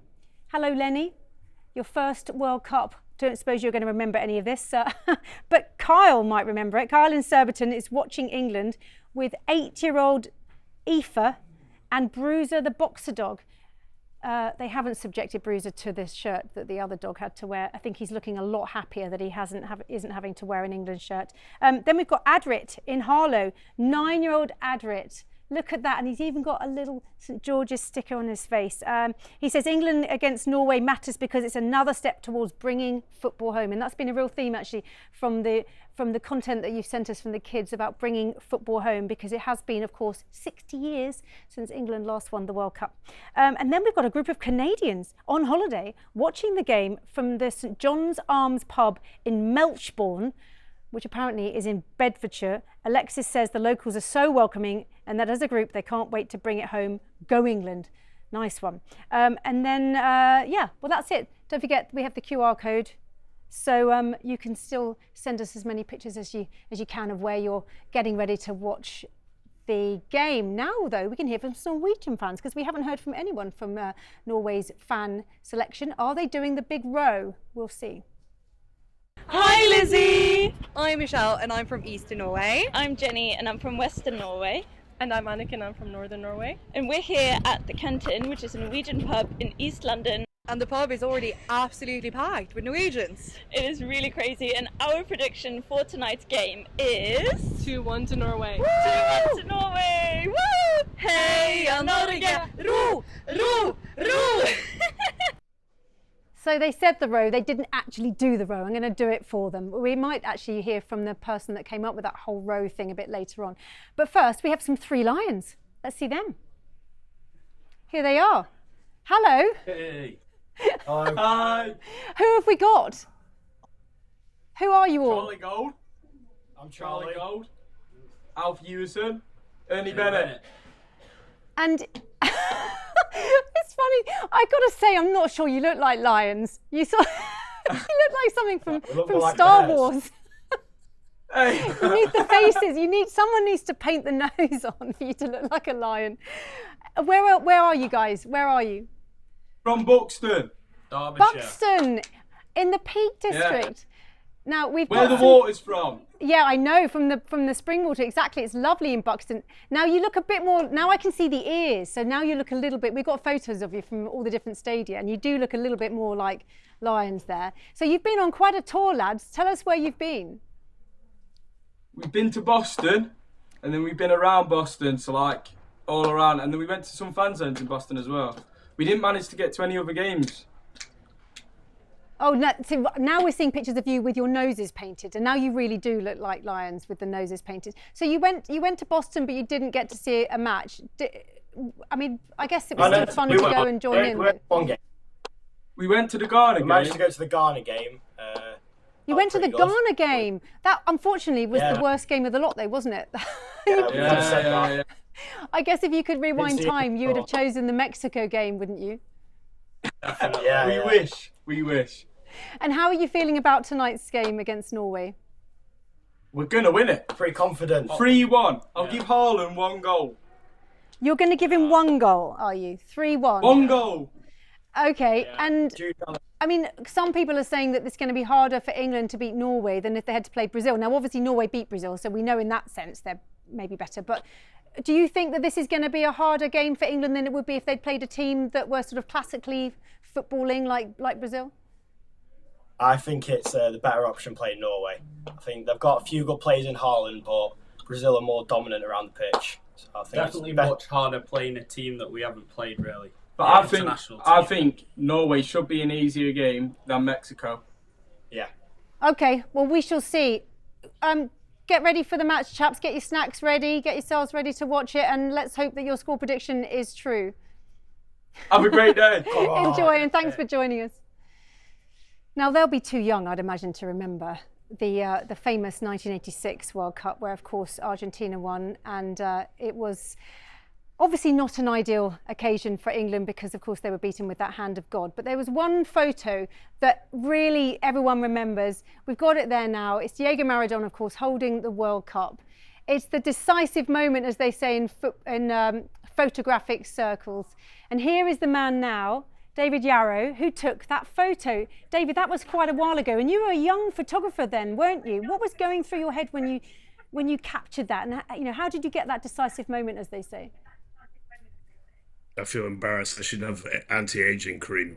Hello, Lenny. Your first World Cup. Don't suppose you're going to remember any of this, but Kyle might remember it. Kyle in Surbiton is watching England with 8-year-old Aoife and Bruiser the boxer dog. They haven't subjected Bruiser to this shirt that the other dog had to wear. I think he's looking a lot happier that he isn't having to wear an England shirt. Then we've got Adrit in Harlow, 9-year-old Adrit. Look at that, and he's even got a little St George's sticker on his face. He says England against Norway matters because it's another step towards bringing football home, and that's been a real theme actually from the content that you've sent us from the kids about bringing football home, because it has been, of course, 60 years since England last won the World Cup. And then we've got a group of Canadians on holiday watching the game from the St John's Arms pub in Melchbourne, which apparently is in Bedfordshire. Alexis says the locals are so welcoming and that as a group they can't wait to bring it home. Go England. Nice one. And then, yeah, well, that's it. Don't forget, we have the QR code. So you can still send us as many pictures as you can of where you're getting ready to watch the game. Now, though, we can hear from some Norwegian fans, because we haven't heard from anyone from Norway's fan selection. Are they doing the big row? We'll see. Hi Lizzie! I'm Michelle and I'm from Eastern Norway. I'm Jenny and I'm from Western Norway. And I'm Annika and I'm from Northern Norway. And we're here at the Canton, which is a Norwegian pub in East London. And the pub is already absolutely packed with Norwegians. It is really crazy, and our prediction for tonight's game is 2-1 to Norway. Woo! 2-1 to Norway! Woo! Heia Norge! Ro! Ro! Ro! So they said the row, they didn't actually do the row. I'm going to do it for them. We might actually hear from the person that came up with that whole row thing a bit later on. But first, we have some Three Lions. Let's see them. Here they are. Hello. Hey. Hi. Who have we got? Who are you all? Charlie Gold. I'm Charlie Gold. Alf Hewison. Ernie Bennett. And it's funny, I gotta say, I'm not sure you look like lions. You look like something from like Star bears. Wars. Hey. You need the faces. Someone needs to paint the nose on for you to look like a lion. Where are you guys? Where are you? From Buxton. Buxton, in the Peak District. Now we've Where got the water's from. Yeah, I know, from the spring water, exactly. It's lovely in Buxton. Now you look a bit more, now I can see the ears, so now you look a little bit, we've got photos of you from all the different stadia, and you do look a little bit more like lions there. So you've been on quite a tour, lads. Tell us where you've been. We've been to Boston, and then we've been around Boston, so like all around, and then we went to some fan zones in Boston as well. We didn't manage to get to any other games. Oh, no, so now we're seeing pictures of you with your noses painted, and now you really do look like lions with the noses painted. So you went to Boston, but you didn't get to see a match. I mean, I guess it was still fun to go and join in. One game. We went to the Ghana game. We managed to go to the Ghana game. You went to the Ghana game. That, unfortunately, was the worst game of the lot, though, wasn't it? Yeah. I guess if you could rewind time, you would have chosen the Mexico game, wouldn't you? We wish. And how are you feeling about tonight's game against Norway? We're going to win it. Pretty confident. 3-1. I'll give Haaland 1 goal. You're going to give him 1 goal, are you? 3-1? 1 goal. Okay, and I mean, some people are saying that it's going to be harder for England to beat Norway than if they had to play Brazil. Now, obviously, Norway beat Brazil, so we know in that sense they're maybe better. But do you think that this is going to be a harder game for England than it would be if they'd played a team that were sort of classically footballing like Brazil? I think it's the better option playing Norway. I think they've got a few good players in Haaland, but Brazil are more dominant around the pitch. So I think definitely much harder playing a team that we haven't played really. But I think Norway should be an easier game than Mexico. Yeah. Okay, well, we shall see. Get ready for the match, chaps. Get your snacks ready. Get yourselves ready to watch it, and let's hope that your score prediction is true. Have a great day. Enjoy, and thanks for joining us. Now, they'll be too young, I'd imagine, to remember the famous 1986 World Cup, where, of course, Argentina won, and it was obviously not an ideal occasion for England because, of course, they were beaten with that hand of God. But there was one photo that really everyone remembers. We've got it there now. It's Diego Maradona, of course, holding the World Cup. It's the decisive moment, as they say in photographic circles. And here is the man now, David Yarrow, who took that photo. David, that was quite a while ago, and you were a young photographer then, weren't you? What was going through your head when you captured that, and how did you get that decisive moment, as they say? I feel embarrassed. I should have anti-aging cream.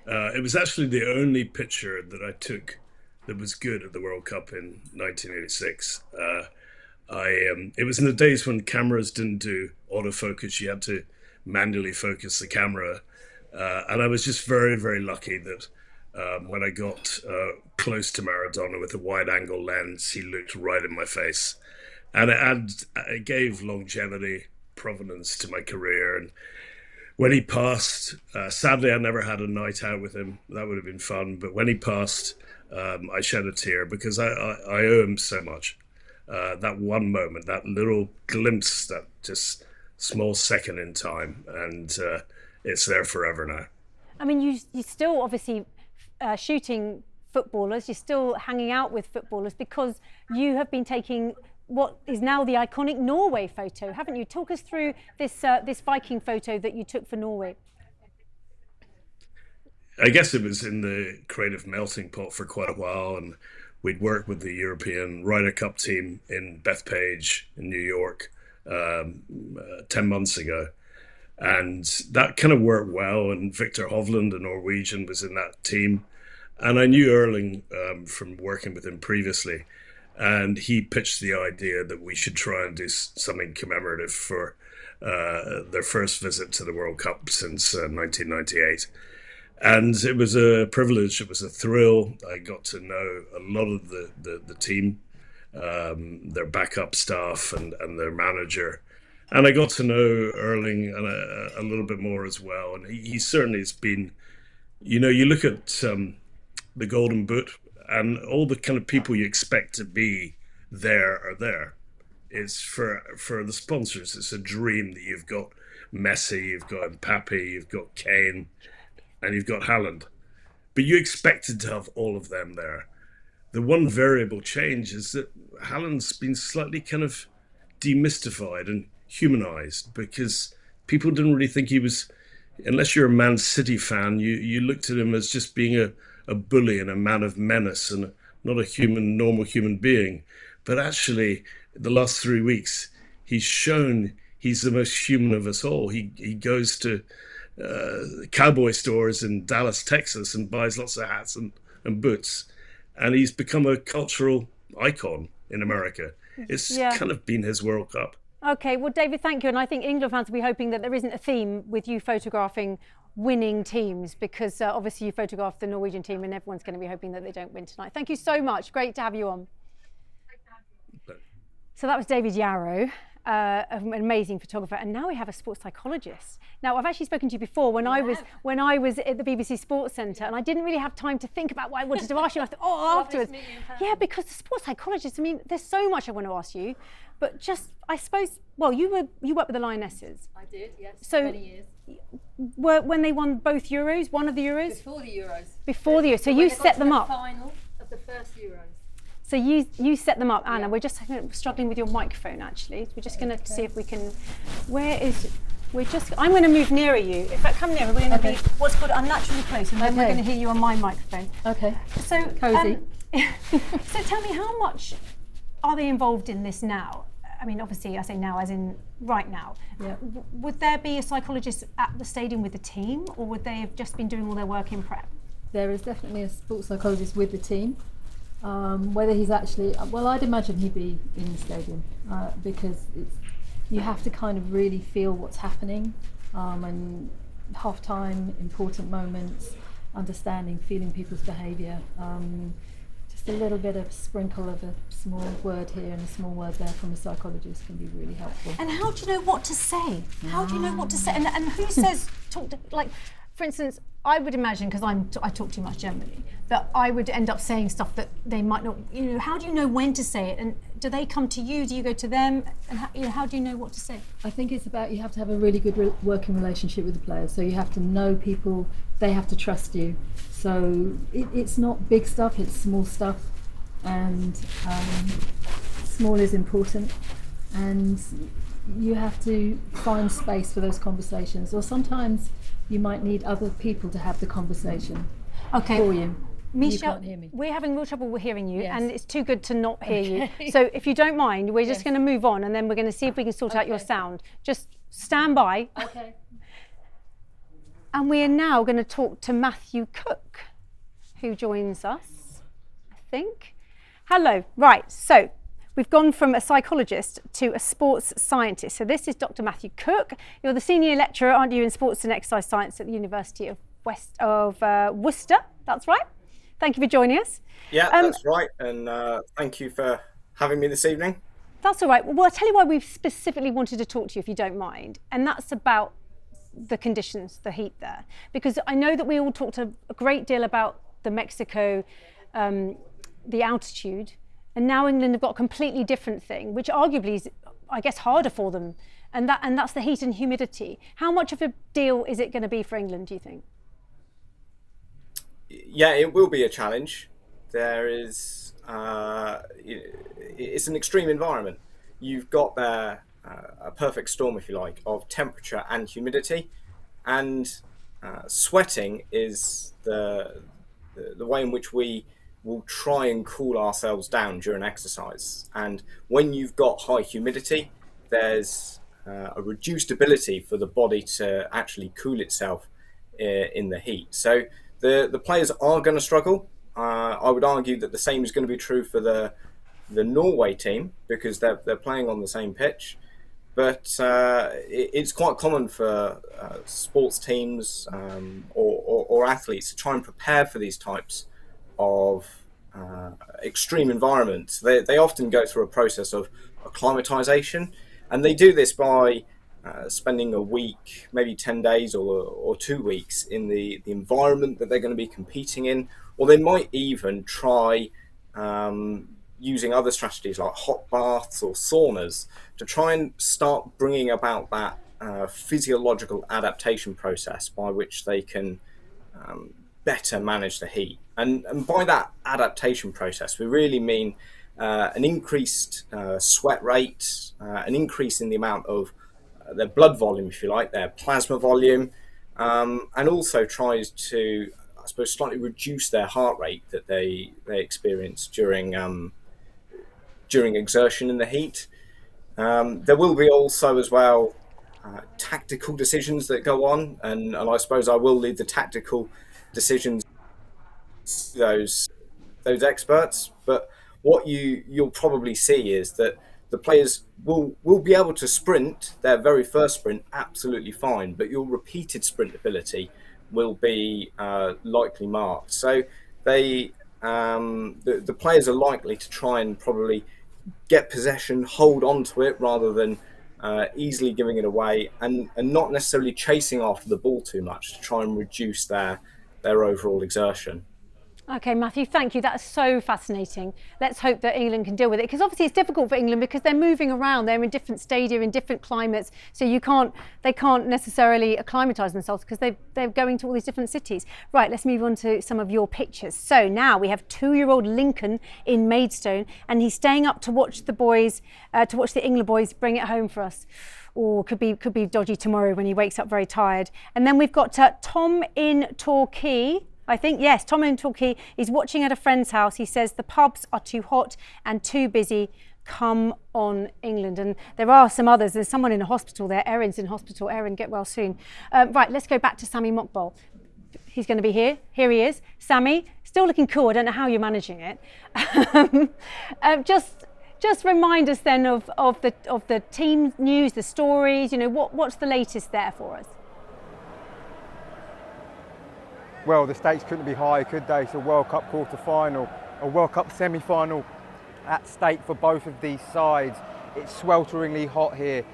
It was actually the only picture that I took that was good at the World Cup in 1986. It was in the days when cameras didn't do autofocus. You had to manually focus the camera. And I was just very, very lucky that when I got close to Maradona with a wide-angle lens, he looked right in my face. And it gave longevity, provenance to my career. And when he passed, sadly, I never had a night out with him. That would have been fun. But when he passed, I shed a tear because I owe him so much. That one moment, that little glimpse, that just small second in time. And it's there forever now. I mean, you're still obviously shooting footballers. You're still hanging out with footballers because you have been taking what is now the iconic Norway photo, haven't you? Talk us through this Viking photo that you took for Norway. I guess it was in the creative melting pot for quite a while, and we'd worked with the European Ryder Cup team in Bethpage in New York 10 months ago. And that kind of worked well, and Victor Hovland, a Norwegian, was in that team. And I knew Erling from working with him previously, and he pitched the idea that we should try and do something commemorative for their first visit to the World Cup since 1998. And it was a privilege, it was a thrill. I got to know a lot of the team, their backup staff and their manager. And I got to know Erling a little bit more as well. And he certainly has been, you look at the Golden Boot and all the kind of people you expect to be there are there. It's for the sponsors. It's a dream that you've got Messi, you've got Mbappe, you've got Kane, and you've got Haaland. But you expected to have all of them there. The one variable change is that Haaland's been slightly kind of demystified and humanized, because people didn't really think he was, unless you're a Man City fan, you looked at him as just being a bully and a man of menace and not a normal human being. But actually, the last 3 weeks, he's shown he's the most human of us all. He goes to cowboy stores in Dallas, Texas, and buys lots of hats and boots. And he's become a cultural icon in America. It's kind of been his World Cup. Okay, well, David, thank you. And I think England fans will be hoping that there isn't a theme with you photographing winning teams, because obviously you photographed the Norwegian team and everyone's going to be hoping that they don't win tonight. Thank you so much. Great to have you on. So that was David Yarrow, an amazing photographer, and now we have a sports psychologist. Now, I've actually spoken to you before when I was at the BBC Sports Centre, and I didn't really have time to think about what I wanted to ask you. I thought, afterwards. Yeah, because the sports psychologist, I mean, there's so much I want to ask you, but just, I suppose, well, you worked with the Lionesses. I did, yes, so many years. When they won both Euros, one of the Euros? Before the Euros. Before the Euros, so you set them up. The final of the first Euros. So you set them up, Anna. We're just struggling with your microphone, actually. We're just going to see if we can. I'm going to move nearer you. If I come nearer, we're going to be what's called unnaturally close, and then we're going to hear you on my microphone. Okay. So cozy. So tell me, how much are they involved in this now? I mean, obviously, I say now as in right now. Yeah. Would there be a psychologist at the stadium with the team, or would they have just been doing all their work in prep? There is definitely a sports psychologist with the team. Whether he's actually, well, I'd imagine he'd be in the stadium because you have to kind of really feel what's happening, and half-time, important moments, understanding, feeling people's behaviour. Just a little bit of sprinkle of a small word here and a small word there from a psychologist can be really helpful. And how do you know what to say? How do you know what to say? And who says, for instance, I would imagine, because I talk too much generally, that I would end up saying stuff that they might not, how do you know when to say it? And do they come to you? Do you go to them? And how do you know what to say? I think it's about, you have to have a really good working relationship with the players. So you have to know people, they have to trust you. So it's not big stuff, it's small stuff. And small is important. And you have to find space for those conversations. Or sometimes you might need other people to have the conversation for you. Michelle, you can't hear me. We're having real trouble with hearing you, Yes. and it's too good to not hear you. So if you don't mind, we're just going to move on, and then we're going to see if we can sort out your sound. Just stand by. Okay. And we are now going to talk to Matthew Cook, who joins us, I think. Hello. Right, so we've gone from a psychologist to a sports scientist. So this is Dr. Matthew Cook. You're the senior lecturer, aren't you, in sports and exercise science at the University of Worcester. That's right. Thank you for joining us. Yeah, that's right. And thank you for having me this evening. That's all right. Well, I'll tell you why we've specifically wanted to talk to you, if you don't mind. And that's about the conditions, the heat there. Because I know that we all talked a great deal about the Mexico, the altitude. And now England have got a completely different thing, which arguably is, I guess, harder for them. And that's the heat and humidity. How much of a deal is it going to be for England, do you think? Yeah, it will be a challenge. There is, it's an extreme environment. You've got there a perfect storm, if you like, of temperature and humidity, and sweating is the way in which we will try and cool ourselves down during exercise. And when you've got high humidity, there's a reduced ability for the body to actually cool itself in the heat. So the players are going to struggle. I would argue that the same is going to be true for the Norway team, because they're playing on the same pitch. But it's quite common for sports teams or athletes to try and prepare for these types of extreme environments. They often go through a process of acclimatization, And they do this by spending a week, maybe 10 days or 2 weeks in the environment that they're going to be competing in, or they might even try using other strategies like hot baths or saunas to try and start bringing about that physiological adaptation process by which they can better manage the heat. And by that adaptation process, we really mean an increased sweat rate, an increase in the amount of their blood volume, if you like, their plasma volume, and also tries to, I suppose, slightly reduce their heart rate that they experience during exertion in the heat. There will be also as well tactical decisions that go on, and I suppose I will leave the tactical decisions to those experts. But what you'll probably see is that the players will be able to sprint their very first sprint absolutely fine, but your repeated sprint ability will be likely marked. So the players are likely to try and probably get possession, hold on to it rather than easily giving it away, and not necessarily chasing after the ball too much to try and reduce their overall exertion. Okay, Matthew, thank you. That's so fascinating. Let's hope that England can deal with it, because obviously it's difficult for England because they're moving around. They're in different stadia, in different climates, so they can't necessarily acclimatise themselves because they're going to all these different cities. Right, let's move on to some of your pictures. So now we have 2-year-old Lincoln in Maidstone, and he's staying up to watch the boys, to watch the England boys bring it home for us. Or could be dodgy tomorrow when he wakes up very tired. And then we've got Tom in Torquay. I think, yes, Tom in Torquay is watching at a friend's house. He says the pubs are too hot and too busy. Come on, England. And there are some others. There's someone in a hospital there. Erin's in hospital. Erin, get well soon. Right, let's go back to Sammy Mockbol. He's going to be here. Here he is. Sammy, still looking cool. I don't know how you're managing it. Just remind us then of the team news, the stories. You know, what's the latest there for us? Well, the stakes couldn't be higher, could they? It's a World Cup quarter-final, a World Cup semi-final at stake for both of these sides. It's swelteringly hot here,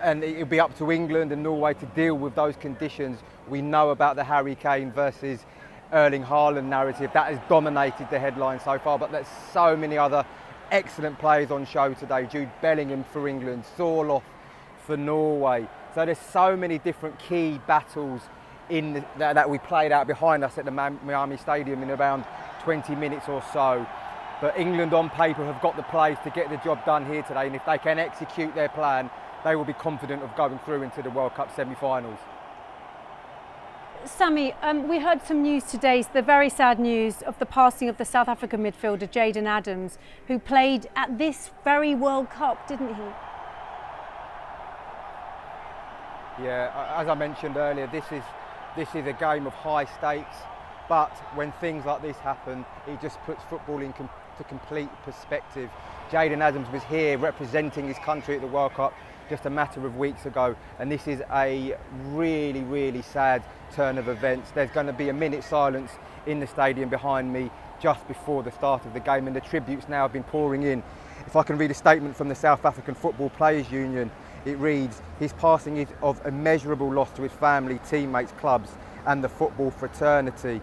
and it'll be up to England and Norway to deal with those conditions. We know about the Harry Kane versus Erling Haaland narrative. That has dominated the headlines so far, but there's so many other excellent players on show today. Jude Bellingham for England, Sorloth for Norway. So there's so many different key battles that we played out behind us at the Miami Stadium in around 20 minutes or so. But England on paper have got the players to get the job done here today, and if they can execute their plan, they will be confident of going through into the World Cup semi-finals. Sammy, we heard some news today, the very sad news of the passing of the South African midfielder Jaden Adams, who played at this very World Cup, didn't he? Yeah, as I mentioned earlier, this is a game of high stakes, but when things like this happen, it just puts football into complete perspective. Jaden Adams was here representing his country at the World Cup just a matter of weeks ago, and this is a really, really sad turn of events. There's going to be a minute's silence in the stadium behind me just before the start of the game, and the tributes now have been pouring in. If I can read a statement from the South African Football Players Union, it reads, his passing is of immeasurable loss to his family, teammates, clubs and the football fraternity.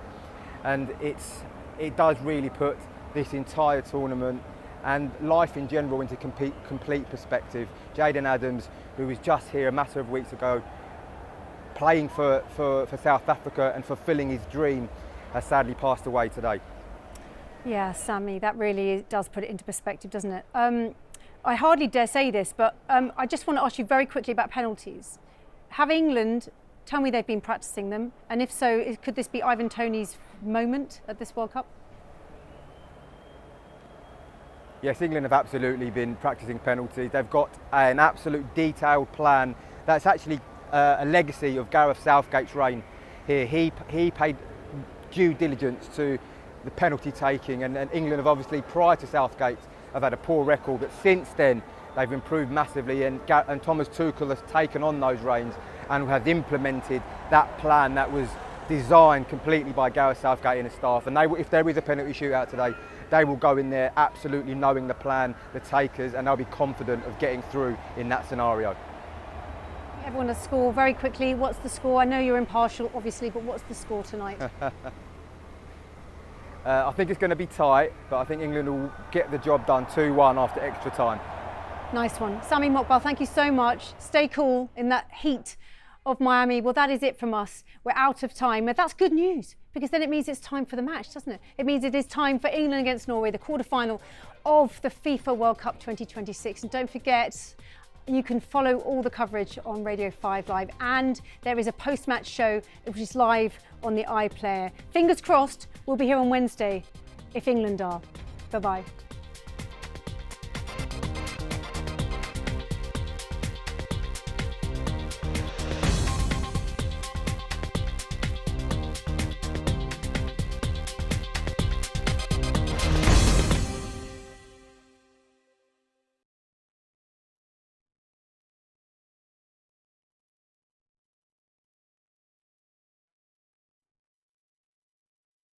And it does really put this entire tournament and life in general into complete perspective. Jaden Adams, who was just here a matter of weeks ago, playing for South Africa and fulfilling his dream, has sadly passed away today. Yeah, Sammy, that really does put it into perspective, doesn't it? I hardly dare say this, but I just want to ask you very quickly about penalties. Have England, tell me they've been practicing them, and if so, could this be Ivan Toney's moment at this World Cup? Yes, England have absolutely been practicing penalties. They've got an absolute detailed plan that's actually a legacy of Gareth Southgate's reign here. He paid due diligence to the penalty taking, and England have obviously, prior to Southgate, have had a poor record, but since then they've improved massively, and Thomas Tuchel has taken on those reins and has implemented that plan that was designed completely by Gareth Southgate and his staff. And if there is a penalty shootout today, they will go in there absolutely knowing the plan, the takers, and they'll be confident of getting through in that scenario. Everyone a score very quickly. What's the score? I know you're impartial, obviously, but what's the score tonight? I think it's going to be tight, but I think England will get the job done 2-1 after extra time. Nice one. Sami Mokbal, thank you so much. Stay cool in that heat of Miami. Well, that is it from us. We're out of time. But that's good news, because then it means it's time for the match, doesn't it? It means it is time for England against Norway, the quarterfinal of the FIFA World Cup 2026. And don't forget, you can follow all the coverage on Radio 5 Live, and there is a post-match show which is live on the iPlayer. Fingers crossed, we'll be here on Wednesday if England are. Bye-bye.